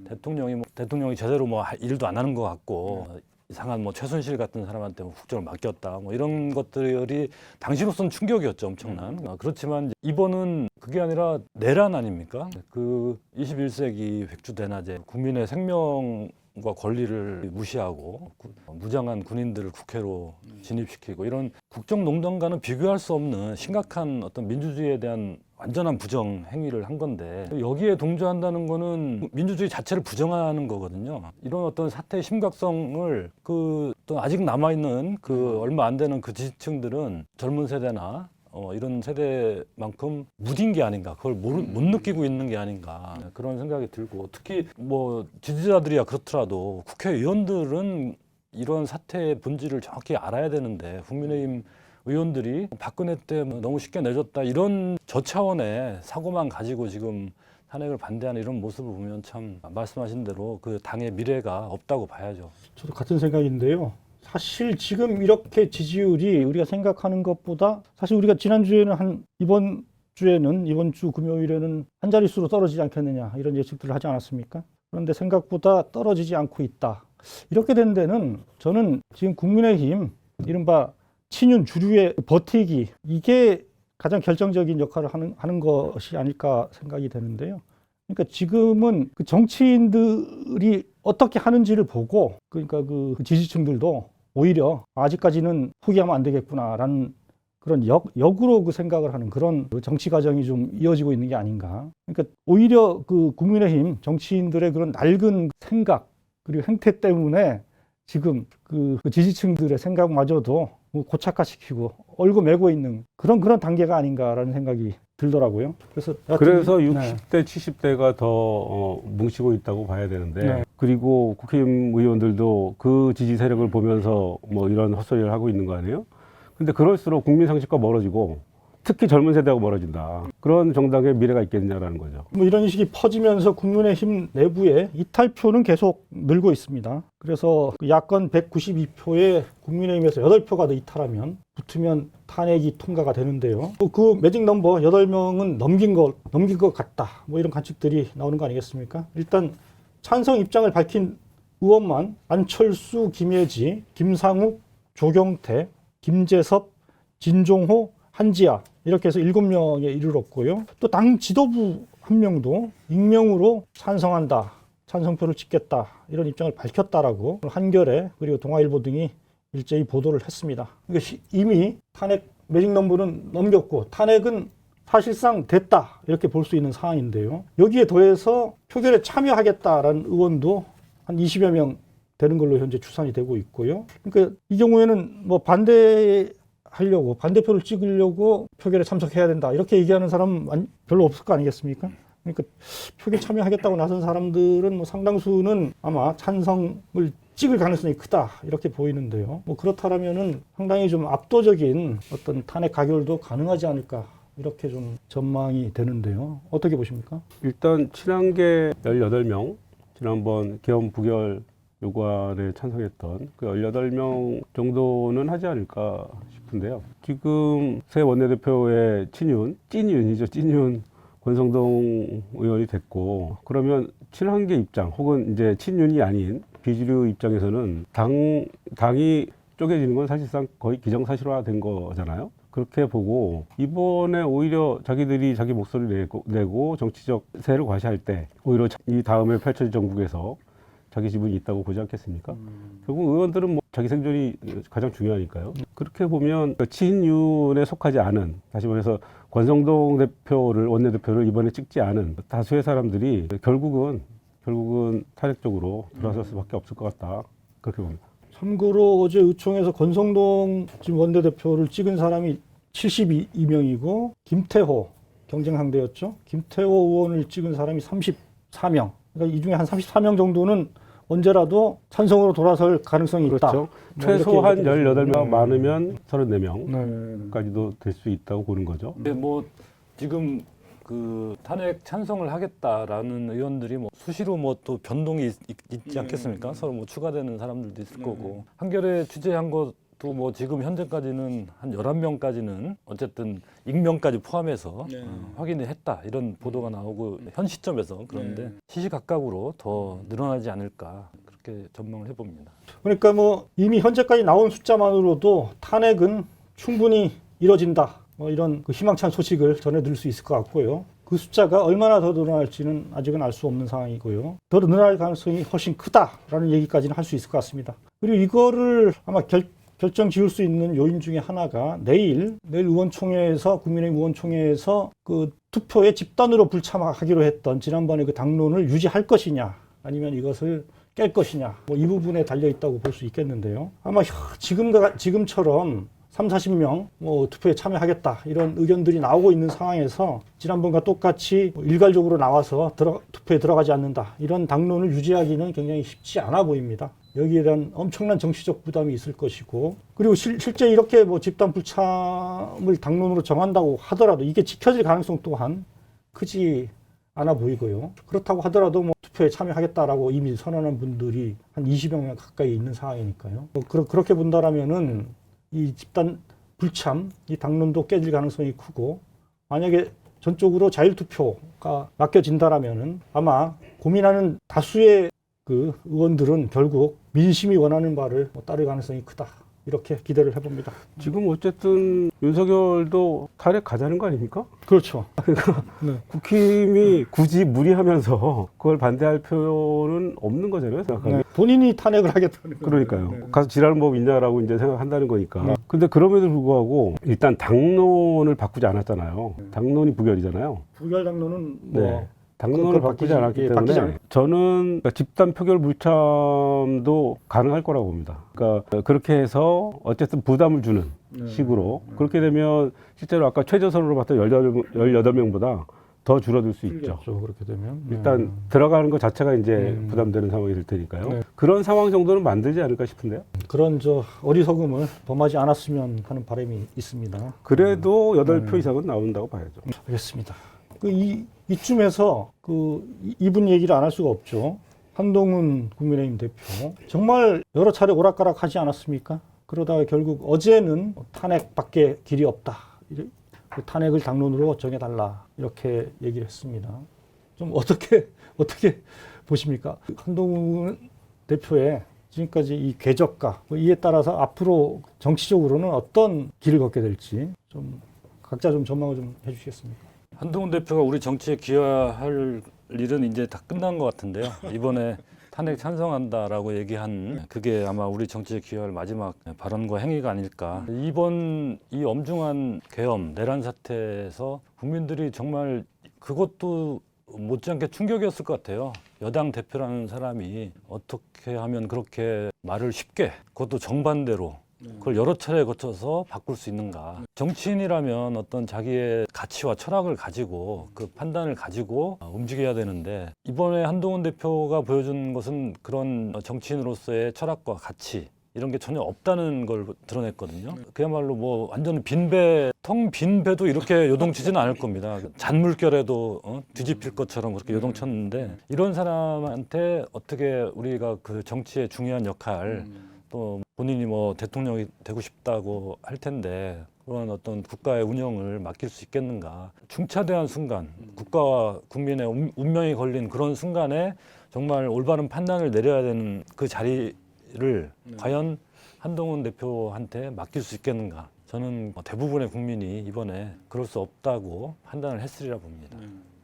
대통령이 제대로 뭐 일도 안 하는 것 같고 이상한 뭐 최순실 같은 사람한테 뭐 국정을 맡겼다 뭐 이런 것들이 당시로서는 충격이었죠, 엄청난. 그렇지만 이번은 그게 아니라 내란 아닙니까? 그 21세기 백주대낮에 국민의 생명과 권리를 무시하고 무장한 군인들을 국회로 진입시키고 이런 국정농단과는 비교할 수 없는 심각한 어떤 민주주의에 대한 완전한 부정 행위를 한 건데 여기에 동조한다는 거는 민주주의 자체를 부정하는 거거든요. 이런 어떤 사태의 심각성을 그 또 아직 남아있는 그 얼마 안 되는 그 지지층들은 젊은 세대나 이런 세대만큼 무딘 게 아닌가, 그걸 못 느끼고 있는 게 아닌가 그런 생각이 들고 특히 뭐 지지자들이야 그렇더라도 국회의원들은 이런 사태의 본질을 정확히 알아야 되는데 국민의힘 의원들이 박근혜 때 너무 쉽게 내줬다 이런 저차원의 사고만 가지고 지금 탄핵을 반대하는 이런 모습을 보면 참 말씀하신 대로 그 당의 미래가 없다고 봐야죠. 저도 같은 생각인데요. 사실 지금 이렇게 지지율이 우리가 생각하는 것보다 사실 우리가 지난주에는 이번 주 금요일에는 한 자릿수로 떨어지지 않겠느냐 이런 예측들을 하지 않았습니까? 그런데 생각보다 떨어지지 않고 있다. 이렇게 된 데는 저는 지금 국민의힘 이른바 친윤 주류의 버티기 이게 가장 결정적인 역할을 하는 것이 아닐까 생각이 되는데요. 그러니까 지금은 그 정치인들이 어떻게 하는지를 보고 그러니까 그 지지층들도 오히려 아직까지는 포기하면 안 되겠구나라는 그런 역으로 그 생각을 하는 그런 정치 과정이 좀 이어지고 있는 게 아닌가. 그러니까 오히려 그 국민의힘 정치인들의 그런 낡은 생각 그리고 행태 때문에 지금 그 지지층들의 생각마저도 고착화시키고 얼고매고 있는 그런 단계가 아닌가라는 생각이 들더라고요. 그래서 60대, 70대가 더 뭉치고 있다고 봐야 되는데 네. 그리고 국힘 의원들도 그 지지 세력을 보면서 뭐 이런 헛소리를 하고 있는 거 아니에요? 근데 그럴수록 국민 상식과 멀어지고 특히 젊은 세대하고 멀어진다. 그런 정당의 미래가 있겠냐라는 거죠. 뭐 이런 인식이 퍼지면서 국민의힘 내부에 이탈표는 계속 늘고 있습니다. 그래서 야권 192표에 국민의힘에서 8표가 더 이탈하면 붙으면 탄핵이 통과가 되는데요. 또 그 매직 넘버 8명은 넘긴 것 같다. 뭐 이런 관측들이 나오는 거 아니겠습니까? 일단 찬성 입장을 밝힌 의원만 안철수, 김혜지, 김상욱, 조경태, 김재섭, 진종호, 한지아 이렇게 해서 7명에 이르렀고요. 또 당 지도부 한 명도 익명으로 찬성한다, 찬성표를 찍겠다 이런 입장을 밝혔다라고 한겨레 그리고 동아일보 등이 일제히 보도를 했습니다. 그러니까 이미 탄핵 매직 넘버는 넘겼고 탄핵은 사실상 됐다 이렇게 볼 수 있는 상황인데요. 여기에 더해서 표결에 참여하겠다라는 의원도 한 20여 명 되는 걸로 현재 추산이 되고 있고요. 그러니까 이 경우에는 뭐 반대표를 찍으려고 표결에 참석해야 된다 이렇게 얘기하는 사람 별로 없을 거 아니겠습니까? 그러니까 표결 참여하겠다고 나선 사람들은 뭐 상당수는 아마 찬성을 찍을 가능성이 크다 이렇게 보이는데요. 뭐 그렇다면은 상당히 좀 압도적인 어떤 탄핵 가결도 가능하지 않을까 이렇게 좀 전망이 되는데요. 어떻게 보십니까? 일단 친한계 18명 지난번 계엄 부결 요구안에 찬성했던 그 18명 정도는 하지 않을까 싶은데요. 지금 새 원내대표의 찐윤 권성동 의원이 됐고, 그러면 친한계 입장 혹은 이제 친윤이 아닌 비주류 입장에서는 당이 쪼개지는 건 사실상 거의 기정사실화된 거잖아요. 그렇게 보고 이번에 오히려 자기들이 자기 목소리를 내고 정치적 세를 과시할 때 오히려 이 다음에 펼쳐질 정국에서 자기 지분이 있다고 보지 않겠습니까? 결국 의원들은 뭐 자기 생존이 가장 중요하니까요. 그렇게 보면 친윤에 속하지 않은, 다시 말해서 권성동 원내대표를 이번에 찍지 않은 다수의 사람들이 결국은 탄핵 쪽으로 돌아설 수밖에 없을 것 같다. 그렇게 봅니다. 참고로 어제 의총에서 권성동 지금 원내대표를 찍은 사람이 72명이고 김태호 경쟁 상대였죠. 김태호 의원을 찍은 사람이 34명. 그러니까 이 중에 한 34명 정도는 언제라도 찬성으로 돌아설 가능성이 있다. 그렇죠. 뭐 최소한 이렇게 18명, 많으면 34명까지도 네. 될 수 있다고 보는 거죠. 근데 뭐 지금 그 탄핵 찬성을 하겠다라는 의원들이 뭐 수시로 뭐 또 변동이 있지 않겠습니까? 서로 뭐 추가되는 사람들도 있을 거고, 한겨레 취재한 것도 뭐 지금 현재까지는 한 11명까지는 어쨌든 익명까지 포함해서 확인을 했다, 이런 보도가 나오고 현 시점에서. 그런데 시시각각으로 더 늘어나지 않을까, 그렇게 전망을 해봅니다. 그러니까 뭐 이미 현재까지 나온 숫자만으로도 탄핵은 충분히 이뤄진다, 뭐 이런 그 희망찬 소식을 전해드릴 수 있을 것 같고요. 그 숫자가 얼마나 더 늘어날지는 아직은 알 수 없는 상황이고요. 더 늘어날 가능성이 훨씬 크다라는 얘기까지는 할 수 있을 것 같습니다. 그리고 이거를 아마 결정 지을 수 있는 요인 중에 하나가 내일 의원총회에서, 국민의힘 의원총회에서 그 투표에 집단으로 불참하기로 했던 지난번에 그 당론을 유지할 것이냐, 아니면 이것을 깰 것이냐, 뭐 이 부분에 달려 있다고 볼 수 있겠는데요. 아마 지금처럼 30-40명 뭐 투표에 참여하겠다, 이런 의견들이 나오고 있는 상황에서 지난번과 똑같이 일괄적으로 나와서 투표에 들어가지 않는다, 이런 당론을 유지하기는 굉장히 쉽지 않아 보입니다. 여기에 대한 엄청난 정치적 부담이 있을 것이고, 그리고 실제 이렇게 뭐 집단 불참을 당론으로 정한다고 하더라도 이게 지켜질 가능성 또한 크지 않아 보이고요. 그렇다고 하더라도 뭐 투표에 참여하겠다라고 이미 선언한 분들이 한 20여 명 가까이 있는 상황이니까요. 그렇게 본다라면은 이 집단 불참, 이 당론도 깨질 가능성이 크고, 만약에 전적으로 자율투표가 맡겨진다라면은 아마 고민하는 다수의 그 의원들은 결국 민심이 원하는 바를 따를 가능성이 크다, 이렇게 기대를 해봅니다. 지금 어쨌든 윤석열도 탄핵 가자는 거 아닙니까? 그렇죠. 그러니까 네. 국힘이 굳이 무리하면서 그걸 반대할 필요는 없는 거잖아요, 생각하면. 네. 본인이 탄핵을 하겠다는 거예요. 그러니까요. 네. 가서 지랄 법 있냐라고 이제 생각한다는 거니까. 네. 근데 그럼에도 불구하고 일단 당론을 바꾸지 않았잖아요. 당론이 부결이잖아요. 부결 당론은 뭐 네. 당론을 바꾸지 않았기 때문에 저는 집단 표결 불참도 가능할 거라고 봅니다. 그러니까 그렇게 해서 어쨌든 부담을 주는 식으로 그렇게 되면 실제로 아까 최저선으로 봤던 18명보다 더 줄어들 수 있죠. 그렇게 되면 일단 들어가는 것 자체가 이제 부담되는 상황이 될 테니까요. 네. 그런 상황 정도는 만들지 않을까 싶은데요. 그런 어리석음을 범하지 않았으면 하는 바람이 있습니다. 그래도 8표 이상은 나온다고 봐야죠. 알겠습니다. 이쯤에서 이분 얘기를 안 할 수가 없죠. 한동훈 국민의힘 대표 정말 여러 차례 오락가락하지 않았습니까? 그러다가 결국 어제는 탄핵밖에 길이 없다, 탄핵을 당론으로 정해달라, 이렇게 얘기를 했습니다. 좀 어떻게 보십니까? 한동훈 대표의 지금까지 이 궤적과 이에 따라서 앞으로 정치적으로는 어떤 길을 걷게 될지 좀 각자 좀 전망을 좀 해주시겠습니까? 한동훈 대표가 우리 정치에 기여할 일은 이제 다 끝난 것 같은데요. 이번에 탄핵 찬성한다라고 얘기한 그게 아마 우리 정치에 기여할 마지막 발언과 행위가 아닐까. 이번 이 엄중한 계엄, 내란 사태에서 국민들이 정말 그것도 못지않게 충격이었을 것 같아요. 여당 대표라는 사람이 어떻게 하면 그렇게 말을 쉽게, 그것도 정반대로 그걸 여러 차례 거쳐서 바꿀 수 있는가. 정치인이라면 어떤 자기의 가치와 철학을 가지고 그 판단을 가지고 움직여야 되는데, 이번에 한동훈 대표가 보여준 것은 그런 정치인으로서의 철학과 가치, 이런 게 전혀 없다는 걸 드러냈거든요. 그야말로 뭐 완전 빈배, 텅 빈 배도 이렇게 요동치지는 않을 겁니다. 잔물결에도 뒤집힐 것처럼 그렇게 요동쳤는데 이런 사람한테 어떻게 우리가 그 정치의 중요한 역할 또 본인이 뭐 대통령이 되고 싶다고 할 텐데 그런 어떤 국가의 운영을 맡길 수 있겠는가. 중차대한 순간, 국가와 국민의 운명이 걸린 그런 순간에 정말 올바른 판단을 내려야 되는 그 자리를 과연 한동훈 대표한테 맡길 수 있겠는가. 저는 대부분의 국민이 이번에 그럴 수 없다고 판단을 했으리라 봅니다.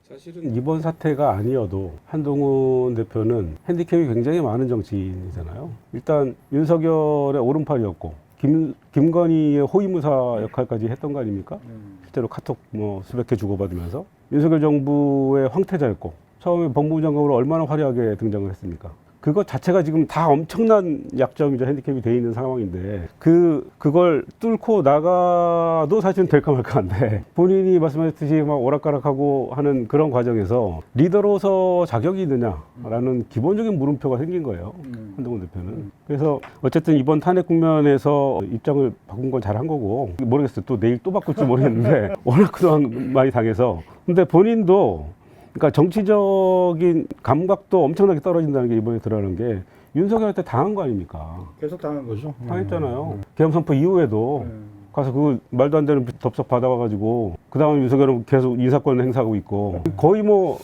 사실은 이번 사태가 아니어도 한동훈 대표는 핸디캡이 굉장히 많은 정치인이잖아요. 일단 윤석열의 오른팔이었고 김건희의 호위무사 역할까지 했던 거 아닙니까? 실제로 카톡 뭐 수백 개 주고받으면서 윤석열 정부의 황태자였고 처음에 법무부 장관으로 얼마나 화려하게 등장을 했습니까? 그것 자체가 지금 다 엄청난 약점이죠. 핸디캡이 돼 있는 상황인데 그걸 뚫고 나가도 사실은 될까 말까한데 본인이 말씀하셨듯이 막 오락가락하고 하는 그런 과정에서 리더로서 자격이 있느냐라는 기본적인 물음표가 생긴 거예요. 한동훈 대표는. 그래서 어쨌든 이번 탄핵 국면에서 입장을 바꾼 건 잘한 거고 모르겠어요. 또 내일 또 바꿀지 모르겠는데 워낙 그동안 많이 당해서 근데 본인도 그러니까 정치적인 감각도 엄청나게 떨어진다는 게 이번에 드러나는 게 윤석열한테 당한 거 아닙니까? 계속 당한 거죠. 당했잖아요. 계엄 선포 이후에도 가서 그 말도 안 되는 덥석 받아와가지고 그 다음에 윤석열은 계속 인사권 행사하고 있고 거의 뭐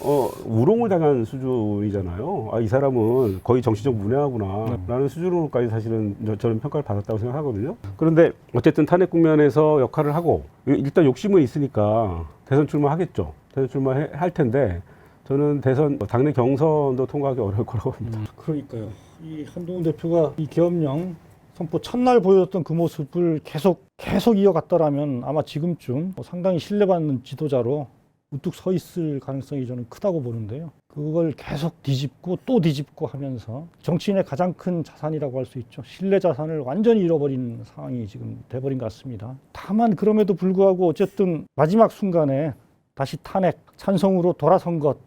우롱을 당한 수준이잖아요. 아, 이 사람은 거의 정치적 문외하구나 라는 수준으로까지 사실은 저는 평가를 받았다고 생각하거든요. 그런데 어쨌든 탄핵 국면에서 역할을 하고 일단 욕심은 있으니까 대선 출마하겠죠. 대선 출마할 텐데 저는 대선 당내 경선도 통과하기 어려울 거라고 봅니다. 그러니까요. 이 한동훈 대표가 이 계엄령 선포 첫날 보여줬던 그 모습을 계속 이어갔더라면 아마 지금쯤 상당히 신뢰받는 지도자로 우뚝 서 있을 가능성이 저는 크다고 보는데요. 그걸 계속 뒤집고 또 뒤집고 하면서 정치인의 가장 큰 자산이라고 할 수 있죠. 신뢰 자산을 완전히 잃어버린 상황이 지금 돼버린 것 같습니다. 다만 그럼에도 불구하고 어쨌든 마지막 순간에 다시 탄핵, 찬성으로 돌아선 것,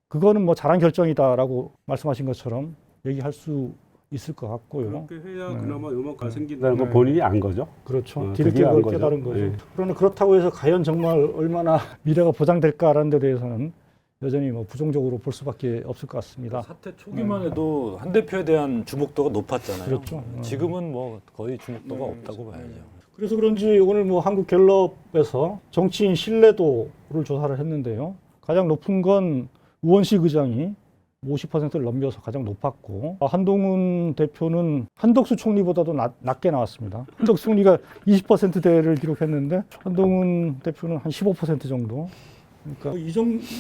그거는 뭐 잘한 결정이다라고 말씀하신 것처럼 얘기할 수 있을 것 같고요. 그렇게 해야 그나마 요만큼 생긴다는 건 본인이 안 거죠. 그렇죠. 뒤늦게 그걸 깨달은 거죠. 네. 그러나 그렇다고 해서 과연 정말 얼마나 미래가 보장될까라는 데 대해서는 여전히 뭐 부정적으로 볼 수밖에 없을 것 같습니다. 사태 초기만 해도 한 대표에 대한 주목도가 높았잖아요. 그렇죠. 지금은 뭐 거의 주목도가 없다고 봐야죠. 그래서 그런지 오늘 뭐 한국갤럽에서 정치인 신뢰도를 조사를 했는데요. 가장 높은 건 우원식 의장이 50%를 넘겨서 가장 높았고 한동훈 대표는 한덕수 총리보다도 낮게 나왔습니다. 한덕수 총리가 20%대를 기록했는데 한동훈 대표는 한 15% 정도. 그러니까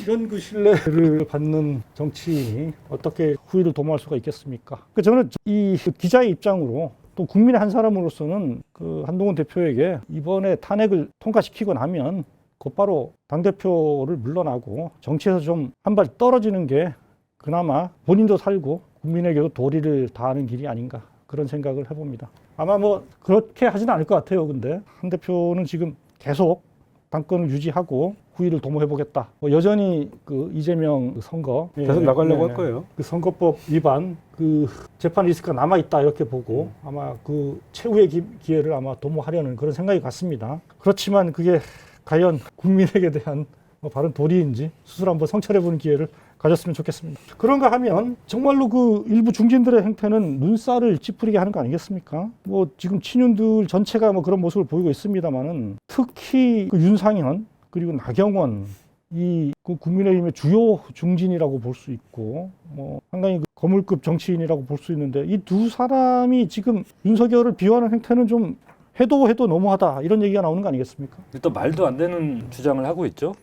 이런 그 신뢰를 받는 정치인이 어떻게 후위를 도모할 수가 있겠습니까? 그러니까 저는 이 기자의 입장으로 또 국민의 한 사람으로서는 그 한동훈 대표에게 이번에 탄핵을 통과시키고 나면 곧바로 당대표를 물러나고 정치에서 좀 한 발 떨어지는 게 그나마 본인도 살고 국민에게도 도리를 다하는 길이 아닌가 그런 생각을 해봅니다. 아마 뭐 그렇게 하지는 않을 것 같아요. 근데 한 대표는 지금 계속 당권을 유지하고 후위를 도모해보겠다. 뭐 여전히 그 이재명 선거 대선 나가려고 할 거예요. 그 선거법 위반 그 재판 리스크가 남아 있다 이렇게 보고 아마 그 최후의 기회를 아마 도모하려는 그런 생각이 같습니다. 그렇지만 그게 과연 국민에게 대한 바른 도리인지 스스로 한번 성찰해보는 기회를 가졌으면 좋겠습니다. 그런가 하면 정말로 그 일부 중진들의 행태는 눈살을 찌푸리게 하는 거 아니겠습니까? 뭐 지금 친윤들 전체가 뭐 그런 모습을 보이고 있습니다만은 특히 그 윤상현 그리고 나경원 이 그 국민의힘의 주요 중진이라고 볼 수 있고 뭐 상당히 그 거물급 정치인이라고 볼 수 있는데 이 두 사람이 지금 윤석열을 비호하는 행태는 좀 해도 너무하다 이런 얘기가 나오는 거 아니겠습니까? 또 말도 안 되는 주장을 하고 있죠.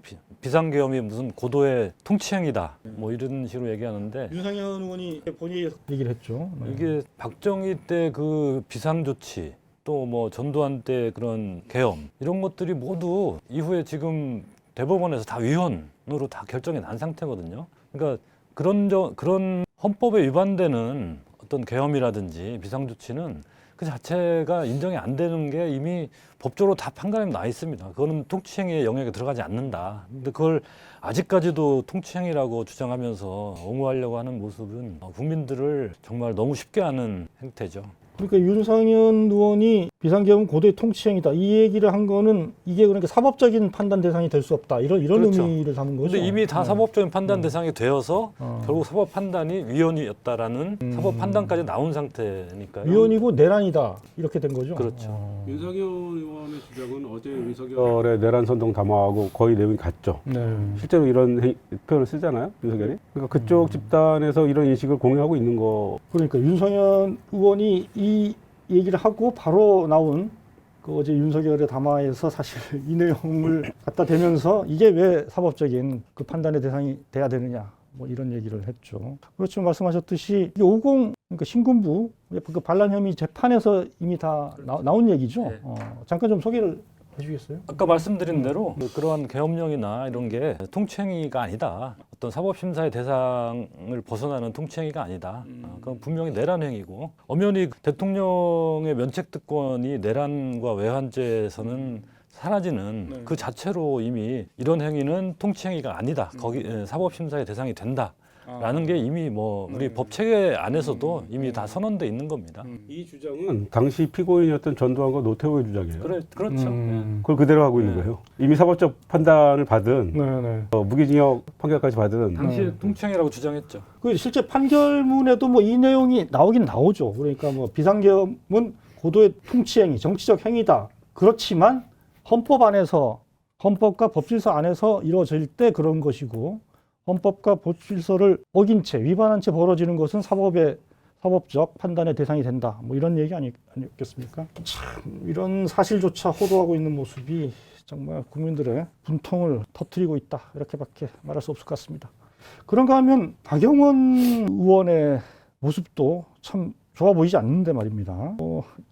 비상계엄이 무슨 고도의 통치행위다 뭐 이런 식으로 얘기하는데 윤상현 의원이 본인이 얘기를 했죠. 이게 박정희 때 그 비상조치 또 뭐 전두환 때 그런 계엄 이런 것들이 모두 이후에 지금 대법원에서 다 위헌으로 다 결정이 난 상태거든요. 그러니까 그런 헌법에 위반되는 어떤 계엄이라든지 비상조치는 그 자체가 인정이 안 되는 게 이미 법적으로 다 판가름이 나 있습니다. 그거는 통치행위의 영역에 들어가지 않는다. 근데 그걸 아직까지도 통치행위라고 주장하면서 옹호하려고 하는 모습은 국민들을 정말 너무 쉽게 하는 행태죠. 그러니까 윤상현 의원이 비상계엄은 고도의 통치행위다 이 얘기를 한 거는 이게 그러니까 사법적인 판단 대상이 될 수 없다 이런 그렇죠. 의미를 담은 거죠. 근데 이미 다 사법적인 판단 대상이 되어서 어. 결국 사법 판단이 위헌이었다라는 사법 판단까지 나온 상태니까요. 위헌이고 내란이다 이렇게 된 거죠. 그렇죠. 윤석열 의원의 주장은 어제 윤석열의 내란 선동 담화하고 거의 내용이 같죠. 네. 실제로 이런 표현을 쓰잖아요, 윤석열이. 그러니까 그쪽 집단에서 이런 인식을 공유하고 있는 거. 그러니까 윤상현 의원이 이 얘기를 하고 바로 나온 그 어제 윤석열의 담화에서 사실 이 내용을 갖다 대면서 이게 왜 사법적인 그 판단의 대상이 돼야 되느냐 뭐 이런 얘기를 했죠. 그렇지만 말씀하셨듯이 이 50 그러니까 신군부 그 반란 혐의 재판에서 이미 다 나온 얘기죠. 네. 잠깐 좀 소개를 해주겠어요? 아까 말씀드린 대로 그러한 계엄령이나 이런 게 통치행위가 아니다. 어떤 사법심사의 대상을 벗어나는 통치행위가 아니다. 그건 분명히 내란행위고 엄연히 대통령의 면책특권이 내란과 외환죄에서는 사라지는 그 자체로 이미 이런 행위는 통치행위가 아니다. 거기 사법심사의 대상이 된다. 라는 게 이미 뭐 우리 법 체계 안에서도 이미 다 선언돼 있는 겁니다. 이 주장은 당시 피고인이었던 전두환과 노태우의 주장이에요. 그렇죠. 그걸 그대로 하고 있는 거예요. 이미 사법적 판단을 받은 네네. 무기징역 판결까지 받은 당시에 통치행위라고 주장했죠. 그 실제 판결문에도 뭐 이 내용이 나오긴 나오죠. 그러니까 뭐 비상계엄은 고도의 통치행위, 정치적 행위다. 그렇지만 헌법 안에서 헌법과 법질서 안에서 이루어질 때 그런 것이고 헌법과 법질서를 어긴 채 위반한 채 벌어지는 것은 사법적 판단의 대상이 된다. 뭐 이런 얘기 아니겠습니까? 참 이런 사실조차 호도하고 있는 모습이 정말 국민들의 분통을 터뜨리고 있다. 이렇게밖에 말할 수 없을 것 같습니다. 그런가 하면 박영원 의원의 모습도 참 좋아 보이지 않는데 말입니다.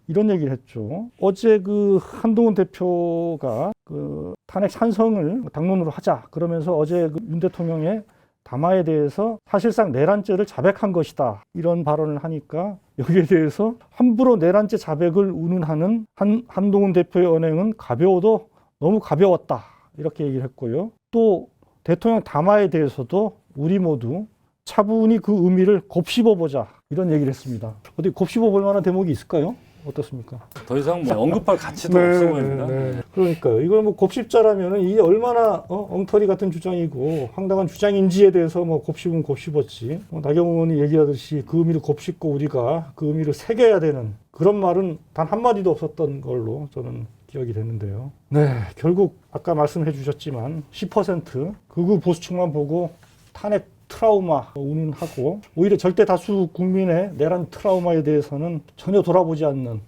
이런 얘기를 했죠. 어제 그 한동훈 대표가 그 탄핵 찬성을 당론으로 하자. 그러면서 어제 그 윤 대통령의 담화에 대해서 사실상 내란죄를 자백한 것이다. 이런 발언을 하니까 여기에 대해서 함부로 내란죄 자백을 운운하는 한동훈 대표의 언행은 가벼워도 너무 가벼웠다. 이렇게 얘기를 했고요. 또 대통령 담화에 대해서도 우리 모두 차분히 그 의미를 곱씹어보자. 이런 얘기를 했습니다. 어디 곱씹어볼 만한 대목이 있을까요? 어떻습니까? 더 이상 뭐 언급할 가치도 없어 보입니다. 그러니까요. 이걸 뭐 곱씹자라면은 이게 얼마나 엉터리 같은 주장이고 황당한 주장인지에 대해서 뭐 곱씹으면 곱씹었지. 나경원이 얘기하듯이 그 의미를 곱씹고 우리가 그 의미를 새겨야 되는 그런 말은 단 한마디도 없었던 걸로 저는 기억이 되는데요. 네, 결국 아까 말씀해 주셨지만 10% 극우 보수층만 보고 탄핵 트라우마 운운하고 오히려 절대 다수 국민의 내란 트라우마에 대해서는 전혀 돌아보지 않는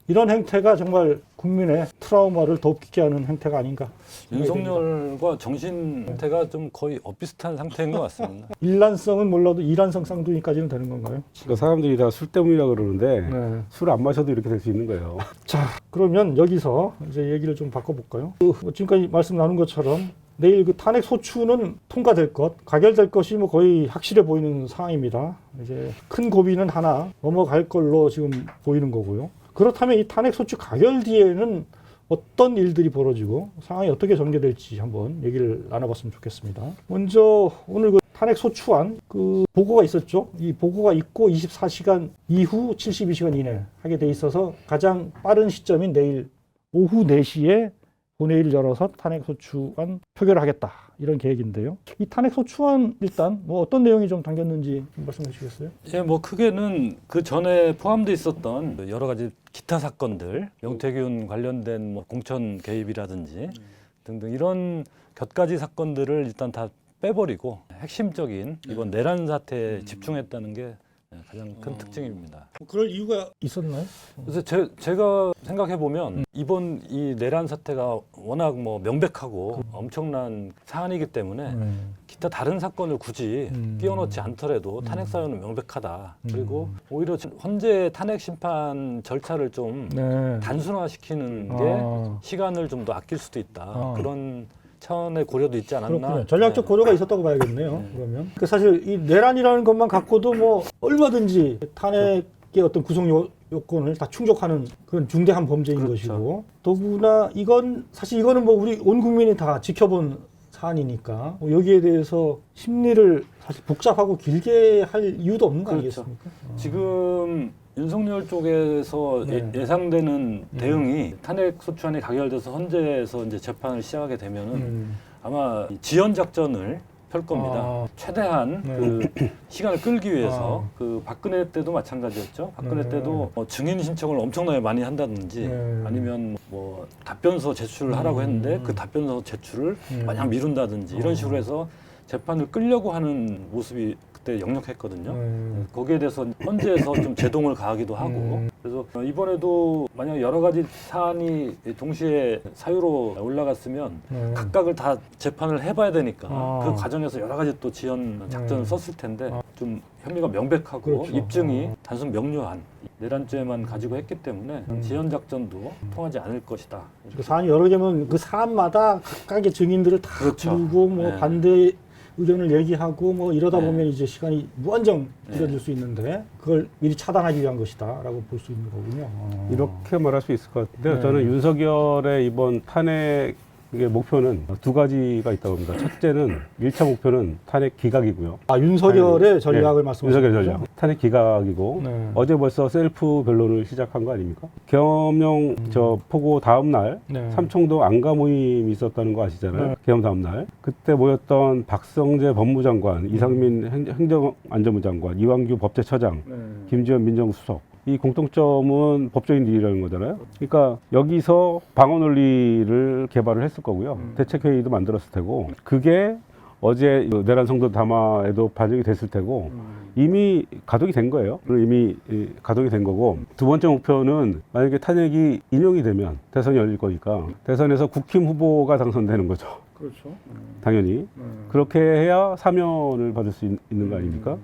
이런 행태가 정말 국민의 트라우마를 더 깊게 하는 행태가 아닌가. 윤석열과 정신 상태가 좀 거의 엇비슷한 상태인 것 같습니다. 일란성은 몰라도 이란성 쌍둥이까지는 되는 건가요? 그러니까 사람들이 다 술 때문이라 그러는데 네. 술 안 마셔도 이렇게 될 수 있는 거예요. 자, 그러면 여기서 이제 얘기를 좀 바꿔볼까요? 지금까지 말씀 나눈 것처럼 내일 그 탄핵 소추는 통과될 것, 가결될 것이 뭐 거의 확실해 보이는 상황입니다. 이제 큰 고비는 하나 넘어갈 걸로 지금 보이는 거고요. 그렇다면 이 탄핵 소추 가결 뒤에는 어떤 일들이 벌어지고 상황이 어떻게 전개될지 한번 얘기를 나눠봤으면 좋겠습니다. 먼저 오늘 그 탄핵 소추안 그 보고가 있었죠. 이 보고가 있고 24시간 이후 72시간 이내 하게 돼 있어서 가장 빠른 시점인 내일 오후 4시에 본회의를 열어서 탄핵소추안 표결을 하겠다. 이런 계획인데요. 이 탄핵소추안 일단 뭐 어떤 내용이 좀 담겼는지 말씀해 주시겠어요? 예, 뭐 크게는 그 전에 포함돼 있었던 여러 가지 기타 사건들, 명태균 관련된 뭐 공천 개입이라든지 등등 이런 곁가지 사건들을 일단 다 빼버리고 핵심적인 이번 내란 사태에 집중했다는 게 가장 큰 특징입니다. 그럴 이유가 있었나요? 그래서 제가 생각해 보면 이번 이 내란 사태가 워낙 뭐 명백하고 엄청난 사안이기 때문에 기타 다른 사건을 굳이 끼워 넣지 않더라도 탄핵 사유는 명백하다. 그리고 오히려 헌재 탄핵 심판 절차를 좀 단순화시키는 게 시간을 좀 더 아낄 수도 있다. 그런 차원의 고려도 있지 않았나. 그렇군요. 전략적 고려가 있었다고 봐야겠네요. 그러면 사실 이 내란이라는 것만 갖고도 뭐 얼마든지 탄핵의 어떤 구성 요건을 다 충족하는 그런 중대한 범죄인 것이고 더구나 이건 사실 이거는 뭐 우리 온 국민이 다 지켜본 사안이니까 뭐 여기에 대해서 심리를 사실 복잡하고 길게 할 이유도 없는 거 아니겠습니까? 지금 윤석열 쪽에서 네. 예상되는 대응이 탄핵 소추안이 가결돼서 헌재에서 이제 재판을 시작하게 되면은 아마 이 지연 작전을 펼 겁니다. 아. 최대한 네. 그 시간을 끌기 위해서 아. 그 박근혜 때도 마찬가지였죠. 박근혜 네. 때도 증인 신청을 엄청나게 많이 한다든지 네. 아니면 뭐 답변서 제출을 하라고 했는데 그 답변서 제출을 마냥 미룬다든지 이런 식으로 해서 재판을 끌려고 하는 모습이 그때 역력했거든요. 거기에 대해서 헌재에서 좀 제동을 가하기도 하고 그래서 이번에도 만약 여러 가지 사안이 동시에 사유로 올라갔으면 각각을 다 재판을 해봐야 되니까 아. 그 과정에서 여러 가지 또 지연 작전을 썼을 텐데 좀 혐의가 명백하고 그렇죠. 입증이 단순 명료한 내란죄만 가지고 했기 때문에 지연 작전도 통하지 않을 것이다. 그 사안이 여러 개면 그 사안마다 각각의 증인들을 다 그렇죠. 부르고 뭐 네. 반대 의견을 얘기하고 뭐 이러다 네. 보면 이제 시간이 무한정 네. 길어질 수 있는데 그걸 미리 차단하기 위한 것이다라고 볼 수 있는 거군요. 이렇게 말할 수 있을 것 같은데요. 네. 저는 윤석열의 이번 탄핵의 목표는 두 가지가 있다고 봅니다. 첫째는 1차 목표는 탄핵 기각이고요. 아 윤석열의 전략을 네, 말씀하시는 윤석열 거죠? 전략. 탄핵 기각이고 네. 어제 벌써 셀프 변론을 시작한 거 아닙니까? 계엄령 저 포고 다음 날 네. 삼청동 안가 모임이 있었다는 거 아시잖아요. 네. 계엄 다음 날. 그때 모였던 박성재 법무장관, 이상민 행정안전부 장관, 이완규 법제처장, 네. 김지현 민정수석. 이 공통점은 법조인들이라는 거잖아요. 그러니까 여기서 방어 논리를 개발을 했을 거고요. 대책회의도 만들었을 테고 그게 어제 내란 성도 담화에도 반영이 됐을 테고 이미 가동이 된 거예요. 이미 가동이 된 거고 두 번째 목표는 만약에 탄핵이 인용이 되면 대선이 열릴 거니까 대선에서 국힘 후보가 당선되는 거죠. 그렇죠. 당연히. 그렇게 해야 사면을 받을 수 있는 거 아닙니까?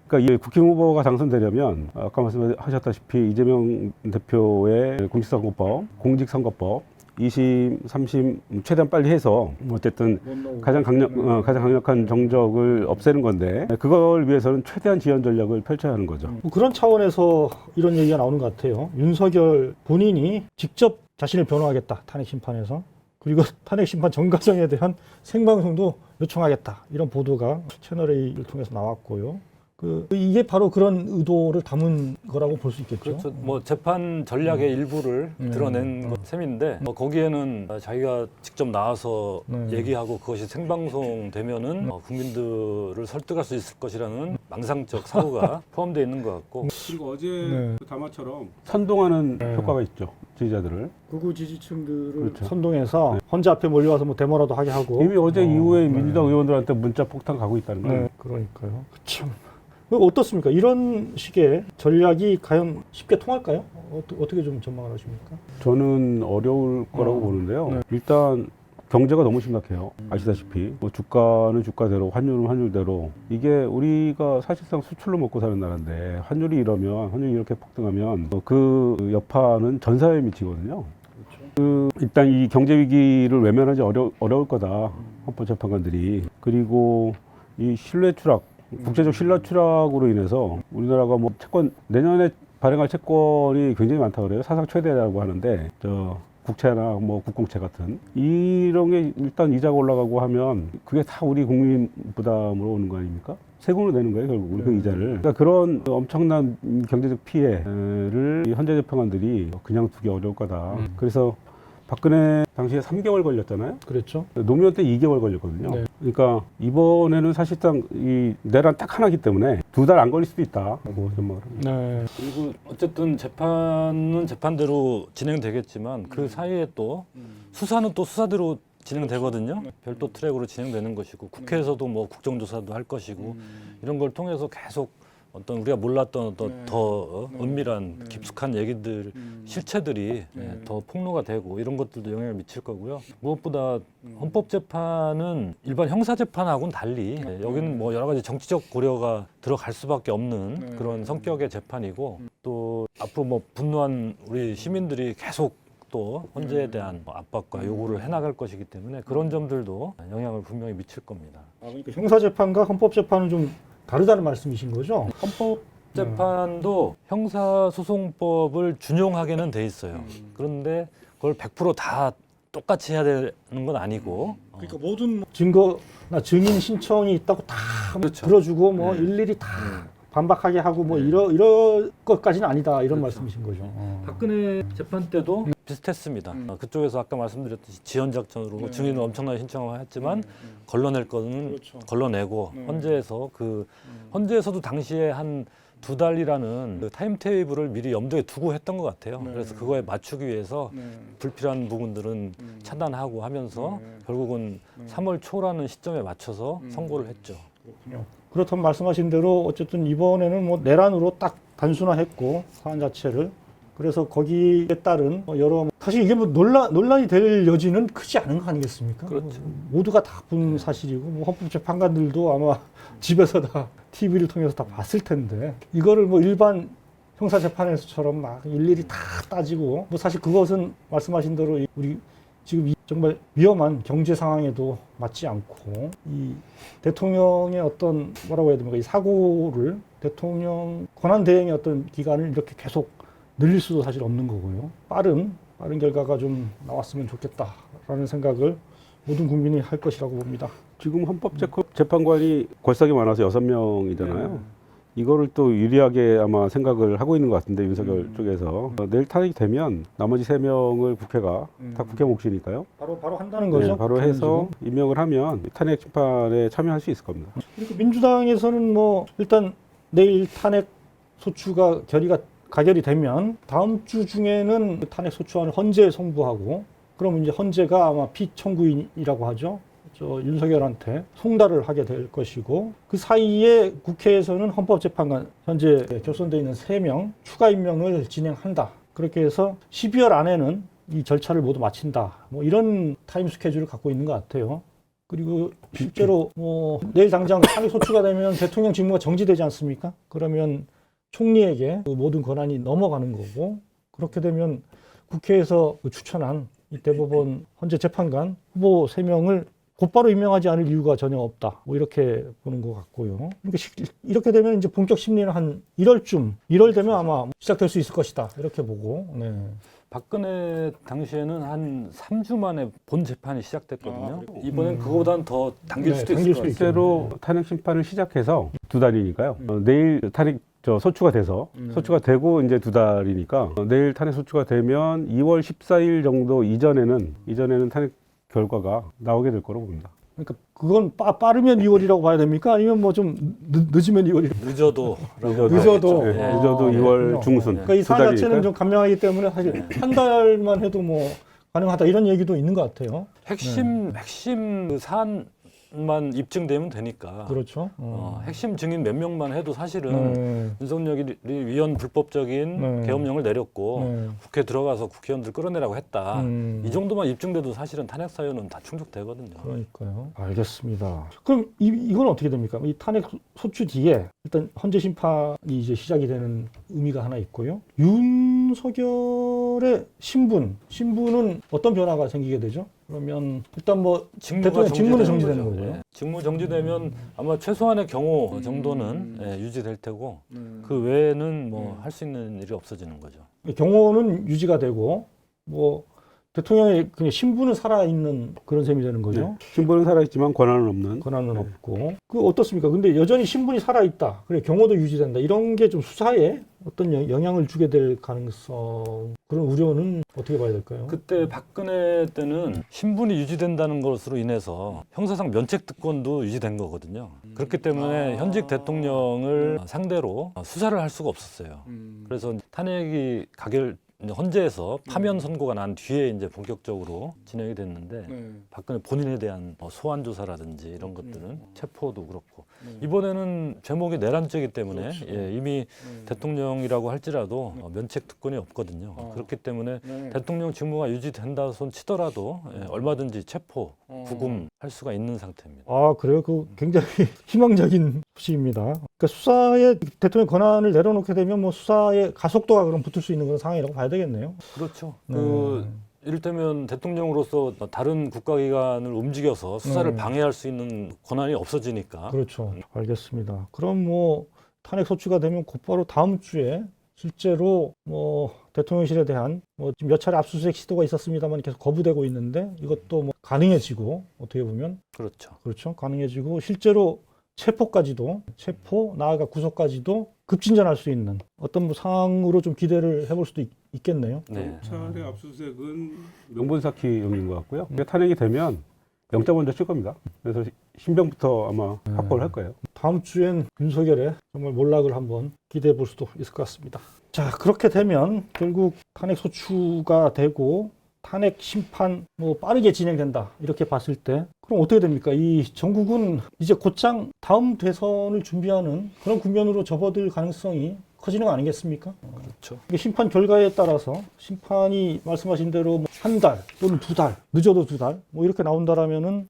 그러니까 이 국힘 후보가 당선되려면 아까 말씀하셨다시피 이재명 대표의 공직선거법 2심, 3심 최대한 빨리 해서 어쨌든 가장 강력한 정적을 없애는 건데 그걸 위해서는 최대한 지연 전략을 펼쳐야 하는 거죠. 뭐 그런 차원에서 이런 얘기가 나오는 것 같아요. 윤석열 본인이 직접 자신을 변호하겠다. 탄핵 심판에서. 그리고 탄핵 심판 전 과정에 대한 생방송도 요청하겠다. 이런 보도가 채널A를 통해서 나왔고요. 이게 바로 그런 의도를 담은 거라고 볼 수 있겠죠. 그렇죠. 뭐 재판 전략의 일부를 드러낸 셈인데 거기에는 자기가 직접 나와서 얘기하고 그것이 생방송 되면은 국민들을 설득할 수 있을 것이라는 망상적 사고가 포함되어 있는 것 같고 그리고 어제 네. 담화처럼 선동하는 효과가 있죠. 지지자들을. 극우 지지층들을 그렇죠. 선동해서 헌재 앞에 몰려와서 뭐 데모라도 하게 하고 이미 어제 이후에 민주당 의원들한테 문자 폭탄 가고 있다는 거예요. 네, 그러니까요. 참. 어떻습니까? 이런 식의 전략이 과연 쉽게 통할까요? 어떻게 좀 전망을 하십니까? 저는 어려울 거라고 보는데요. 네. 일단 경제가 너무 심각해요. 아시다시피 뭐 주가는 주가대로 환율은 환율대로 이게 우리가 사실상 수출로 먹고 사는 나라인데 환율이 이렇게 폭등하면 그 여파는 전 사회에 미치거든요. 일단 이 경제 위기를 외면하지 어려울 거다. 헌법재판관들이. 그리고 이 신뢰 추락, 국제적 신뢰 추락으로 인해서 우리나라가 뭐 내년에 발행할 채권이 굉장히 많다 그래요. 사상 최대라고 하는데 국채나 뭐 국공채 같은 이런 게 일단 이자가 올라가고 하면 그게 다 우리 국민 부담으로 오는 거 아닙니까? 세금으로 내는 거예요, 결국 그 이자를. 그러니까 그런 엄청난 경제적 피해를 현재 재판관들이 그냥 두기 어려울 거다. 그래서 박근혜 당시에 3개월 걸렸잖아요. 그랬죠. 노무현 때 2개월 걸렸거든요. 네. 그러니까 이번에는 사실상 이 내란 딱 하나기 때문에 2달 안 걸릴 수도 있다고 생각을 합니다. 네. 그리고 어쨌든 재판은 재판대로 진행되겠지만 그 사이에 또 수사는 또 수사대로 진행되거든요. 별도 트랙으로 진행되는 것이고 국회에서도 뭐 국정조사도 할 것이고 이런 걸 통해서 계속 어떤 우리가 몰랐던 어떤 더 은밀한 깊숙한 얘기들, 실체들이 더 폭로가 되고 이런 것들도 영향을 미칠 거고요. 무엇보다 헌법재판은 일반 형사재판하고는 달리 여기는 뭐 여러 가지 정치적 고려가 들어갈 수밖에 없는 그런 성격의 재판이고 또 앞으로 뭐 분노한 우리 시민들이 계속 또 헌재에 대한 압박과 요구를 해나갈 것이기 때문에 그런 점들도 영향을 분명히 미칠 겁니다. 그러니까 형사재판과 헌법재판은 좀 다르다는 말씀이신 거죠? 헌법재판도 형사소송법을 준용하게는 돼 있어요. 그런데 그걸 100% 똑같이 해야 되는 건 아니고 그러니까 모든 증거나 증인 신청이 있다고 다 그렇죠. 들어주고 뭐 일일이 다 반박하게 하고 뭐 이럴 것까지는 아니다 이런 그렇죠. 말씀이신 거죠. 박근혜 재판 때도 비슷했습니다. 그쪽에서 아까 말씀드렸듯이 지연 작전으로 증인을 엄청나게 신청을 했지만 걸러낼 거는 그렇죠. 걸러내고 헌재에서 헌재에서도 당시에 한 2달이라는 그 타임테이블을 미리 염두에 두고 했던 것 같아요. 그래서 그거에 맞추기 위해서 불필요한 부분들은 차단하고 하면서 결국은 3월 초라는 시점에 맞춰서 선고를 했죠. 그렇다면 말씀하신 대로 어쨌든 이번에는 뭐 내란으로 딱 단순화했고 사안 자체를 그래서 거기에 따른 여러 사실 이게 뭐 논란이 될 여지는 크지 않은 거 아니겠습니까? 그렇죠. 모두가 다 본 사실이고 뭐 헌법재판관들도 아마 집에서 다 TV를 통해서 다 봤을 텐데 이거를 뭐 일반 형사재판에서처럼 막 일일이 다 따지고 뭐 사실 그것은 말씀하신 대로 우리 지금 정말 위험한 경제 상황에도 맞지 않고 이 대통령의 어떤 뭐라고 해야 됩니까? 이 사고를 대통령 권한 대행의 어떤 기간을 이렇게 계속 늘릴 수도 사실 없는 거고요. 빠른 결과가 좀 나왔으면 좋겠다라는 생각을 모든 국민이 할 것이라고 봅니다. 지금 헌법재판관이 골석이 많아서 6명이잖아요. 이거를 또 유리하게 아마 생각을 하고 있는 것 같은데 윤석열 쪽에서 내일 탄핵이 되면 나머지 3명을 국회가 다 국회 몫이니까요. 바로 한다는 거죠. 네, 바로 해서 임명을 하면 탄핵 심판에 참여할 수 있을 겁니다. 그리고 민주당에서는 뭐 일단 내일 탄핵 소추가 가결이 되면 다음 주 중에는 탄핵 소추안을 헌재에 송부하고 그럼 이제 헌재가 아마 피청구인이라고 하죠. 윤석열한테 송달을 하게 될 것이고 그 사이에 국회에서는 헌법재판관 현재 결선되어 있는 3명 추가 임명을 진행한다. 그렇게 해서 12월 안에는 이 절차를 모두 마친다. 뭐 이런 타임 스케줄을 갖고 있는 것 같아요. 그리고 실제로 뭐 내일 당장 탄핵 소추가 되면 대통령 직무가 정지되지 않습니까? 그러면 총리에게 그 모든 권한이 넘어가는 거고 그렇게 되면 국회에서 추천한 이 대법원 헌재 재판관 후보 3명을 곧바로 임명하지 않을 이유가 전혀 없다. 뭐 이렇게 보는 것 같고요. 그러니까 이렇게 되면 이제 본격 심리는 한 1월 되면 아마 시작될 수 있을 것이다. 이렇게 보고. 네. 박근혜 당시에는 한 3주 만에 본 재판이 시작됐거든요. 이번엔 그거보다는 더 당길 수도 있을 것 같아요. 실제로 탄핵 심판을 시작해서 2달이니까요. 내일 탄핵 소추가 돼서 소추가 되고 이제 2달이니까 내일 탄핵 소추가 되면 2월 14일 정도 이전에는 탄핵 결과가 나오게 될 거라고 봅니다. 그러니까 그건 빠르면 2월이라고 봐야 됩니까? 아니면 뭐 좀 늦으면 2월이 늦어도 늦어도 네, 늦어도 2월 중순. 그러니까 이 사안 자체는 좀 간명하기 때문에 사실 한 달만 해도 뭐 가능하다 이런 얘기도 있는 것 같아요. 핵심 그 사안만 입증되면 되니까. 그렇죠. 핵심 증인 몇 명만 해도 사실은 윤석열이 위헌 불법적인 계엄령을 내렸고 국회 들어가서 국회의원들 끌어내라고 했다. 이 정도만 입증돼도 사실은 탄핵 사유는 다 충족되거든요. 그러니까요. 알겠습니다. 그럼 이건 어떻게 됩니까? 이 탄핵 소추 뒤에 일단 헌재 심판이 이제 시작이 되는 의미가 하나 있고요. 윤석열의 신분은 어떤 변화가 생기게 되죠? 그러면 일단 뭐 대통령 직무는 정지되는 거고요. 네. 직무 정지되면 아마 최소한의 경호 정도는 유지될 테고 그 외에는 뭐 할 수 있는 일이 없어지는 거죠. 경호는 유지가 되고 뭐 대통령의 그냥 신분은 살아있는 그런 셈이 되는 거죠. 네. 신분은 살아있지만 권한은 없는. 권한은 없고. 그 어떻습니까? 근데 여전히 신분이 살아있다. 그래 경호도 유지된다. 이런 게 좀 수사에 어떤 영향을 주게 될 가능성, 그런 우려는 어떻게 봐야 될까요? 그때 박근혜 때는 신분이 유지된다는 것으로 인해서 형사상 면책특권도 유지된 거거든요. 그렇기 때문에 현직 대통령을 상대로 수사를 할 수가 없었어요. 그래서 탄핵이 헌재에서 파면 선고가 난 뒤에 이제 본격적으로 진행이 됐는데 박근혜 본인에 대한 소환 조사라든지 이런 것들은 체포도 그렇고 이번에는 제목이 내란죄이기 때문에 이미 대통령이라고 할지라도 면책 특권이 없거든요. 그렇기 때문에 대통령 직무가 유지된다 손 치더라도 얼마든지 체포, 구금할 수가 있는 상태입니다. 아, 그래요? 그 굉장히 희망적인 소식입니다. 그러니까 수사에 대통령 권한을 내려놓게 되면 뭐 수사에 가속도가 그럼 붙을 수 있는 그런 상황이라고 봐야 되겠네요. 그렇죠. 이를테면 대통령으로서 다른 국가기관을 움직여서 수사를 방해할 수 있는 권한이 없어지니까. 그렇죠. 알겠습니다. 그럼 뭐 탄핵 소추가 되면 곧바로 다음 주에 실제로 뭐 대통령실에 대한 뭐 지금 몇 차례 압수수색 시도가 있었습니다만 계속 거부되고 있는데 이것도 뭐 가능해지고 어떻게 보면 그렇죠. 가능해지고 실제로 체포 나아가 구속까지도 급진전할 수 있는 어떤 뭐 상황으로 좀 기대를 해볼 수도 있겠네요. 네. 검찰의 압수수색은 명분쌓기용인 것 같고요. 이게 탄핵이 되면 영장 먼저 칠 겁니다. 그래서 신병부터 아마 확보를 할 거예요. 다음 주엔 윤석열의 정말 몰락을 한번 기대해 볼 수도 있을 것 같습니다. 자, 그렇게 되면 결국 탄핵 소추가 되고 탄핵 심판 뭐 빠르게 진행된다 이렇게 봤을 때 그럼 어떻게 됩니까? 이 전국은 이제 곧장 다음 대선을 준비하는 그런 국면으로 접어들 가능성이 커지는 거 아니겠습니까? 그렇죠. 이게 심판 결과에 따라서 심판이 말씀하신 대로 뭐 한 달 또는 두 달, 늦어도 두 달 뭐 이렇게 나온다라면은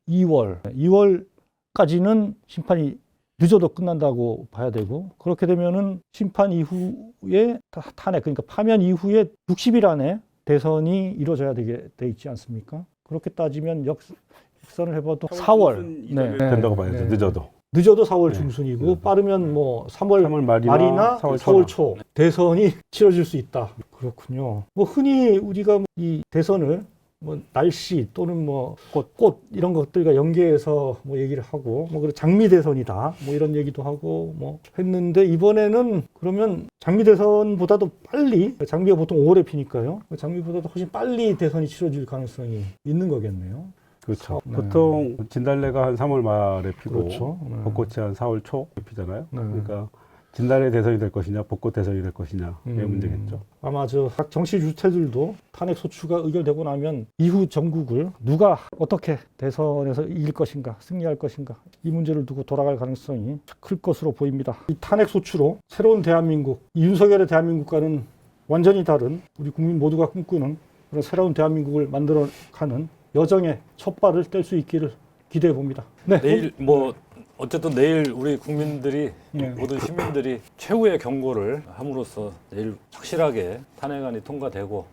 2월까지는 심판이 늦어도 끝난다고 봐야 되고 그렇게 되면은 심판 이후에 탄핵 그러니까 파면 이후에 60일 안에 대선이 이루어져야 되게 돼 있지 않습니까? 그렇게 따지면 역선을 해봐도 4월 된다고 봐야죠. 늦어도 4월 네. 중순이고 네. 빠르면 뭐 3월 말이나 4월 초 대선이 치러질 수 있다. 그렇군요. 뭐 흔히 우리가 이 대선을 뭐 날씨 또는 뭐 꽃 이런 것들과 연계해서 뭐 얘기를 하고 뭐 그리고 장미 대선이다 뭐 이런 얘기도 하고 뭐 했는데 이번에는 그러면 장미 대선보다도 빨리 장미가 보통 5월에 피니까요. 장미보다도 훨씬 빨리 대선이 치러질 가능성이 있는 거겠네요. 그렇죠. 네. 보통 진달래가 한 3월 말에 피고 그렇죠. 네. 벚꽃이 한 4월 초에 피잖아요. 네. 그러니까 진달래 대선이 될 것이냐 벚꽃 대선이 될 것이냐의 문제겠죠. 아마 각 정치 주체들도 탄핵 소추가 의결되고 나면 이후 전국을 누가 어떻게 대선에서 이길 것인가 승리할 것인가 이 문제를 두고 돌아갈 가능성이 클 것으로 보입니다. 이 탄핵 소추로 새로운 대한민국, 이 윤석열의 대한민국과는 완전히 다른 우리 국민 모두가 꿈꾸는 그런 새로운 대한민국을 만들어가는 여정의 첫 발을 뗄 수 있기를 기대해 봅니다. 네. 내일 뭐 어쨌든 내일 우리 국민들이 네. 모든 시민들이 최후의 경고를 함으로써 내일 확실하게 탄핵안이 통과되고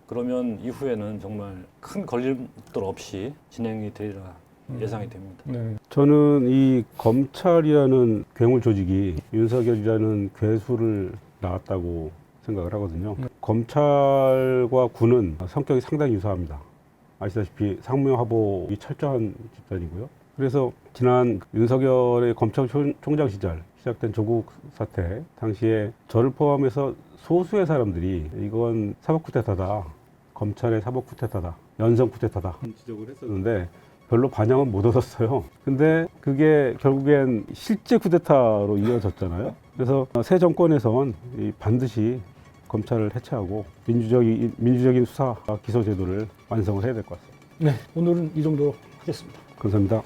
그러면 이후에는 정말 큰 걸림돌 없이 진행이 되리라 예상이 됩니다. 네. 저는 이 검찰이라는 괴물 조직이 윤석열이라는 괴수를 낳았다고 생각을 하거든요. 검찰과 군은 성격이 상당히 유사합니다. 아시다시피 상명하복이 철저한 집단이고요. 그래서 지난 윤석열의 검찰총장 시절 시작된 조국 사태 당시에 저를 포함해서 소수의 사람들이 이건 사법 쿠데타다, 검찰의 사법 쿠데타다, 연성 쿠데타다 지적을 했었는데 별로 반향은 못 얻었어요. 근데 그게 결국엔 실제 쿠데타로 이어졌잖아요. 그래서 새 정권에선 반드시 검찰을 해체하고 민주적인 수사 기소 제도를 완성을 해야 될 것 같습니다. 네, 오늘은 이 정도로 하겠습니다. 감사합니다.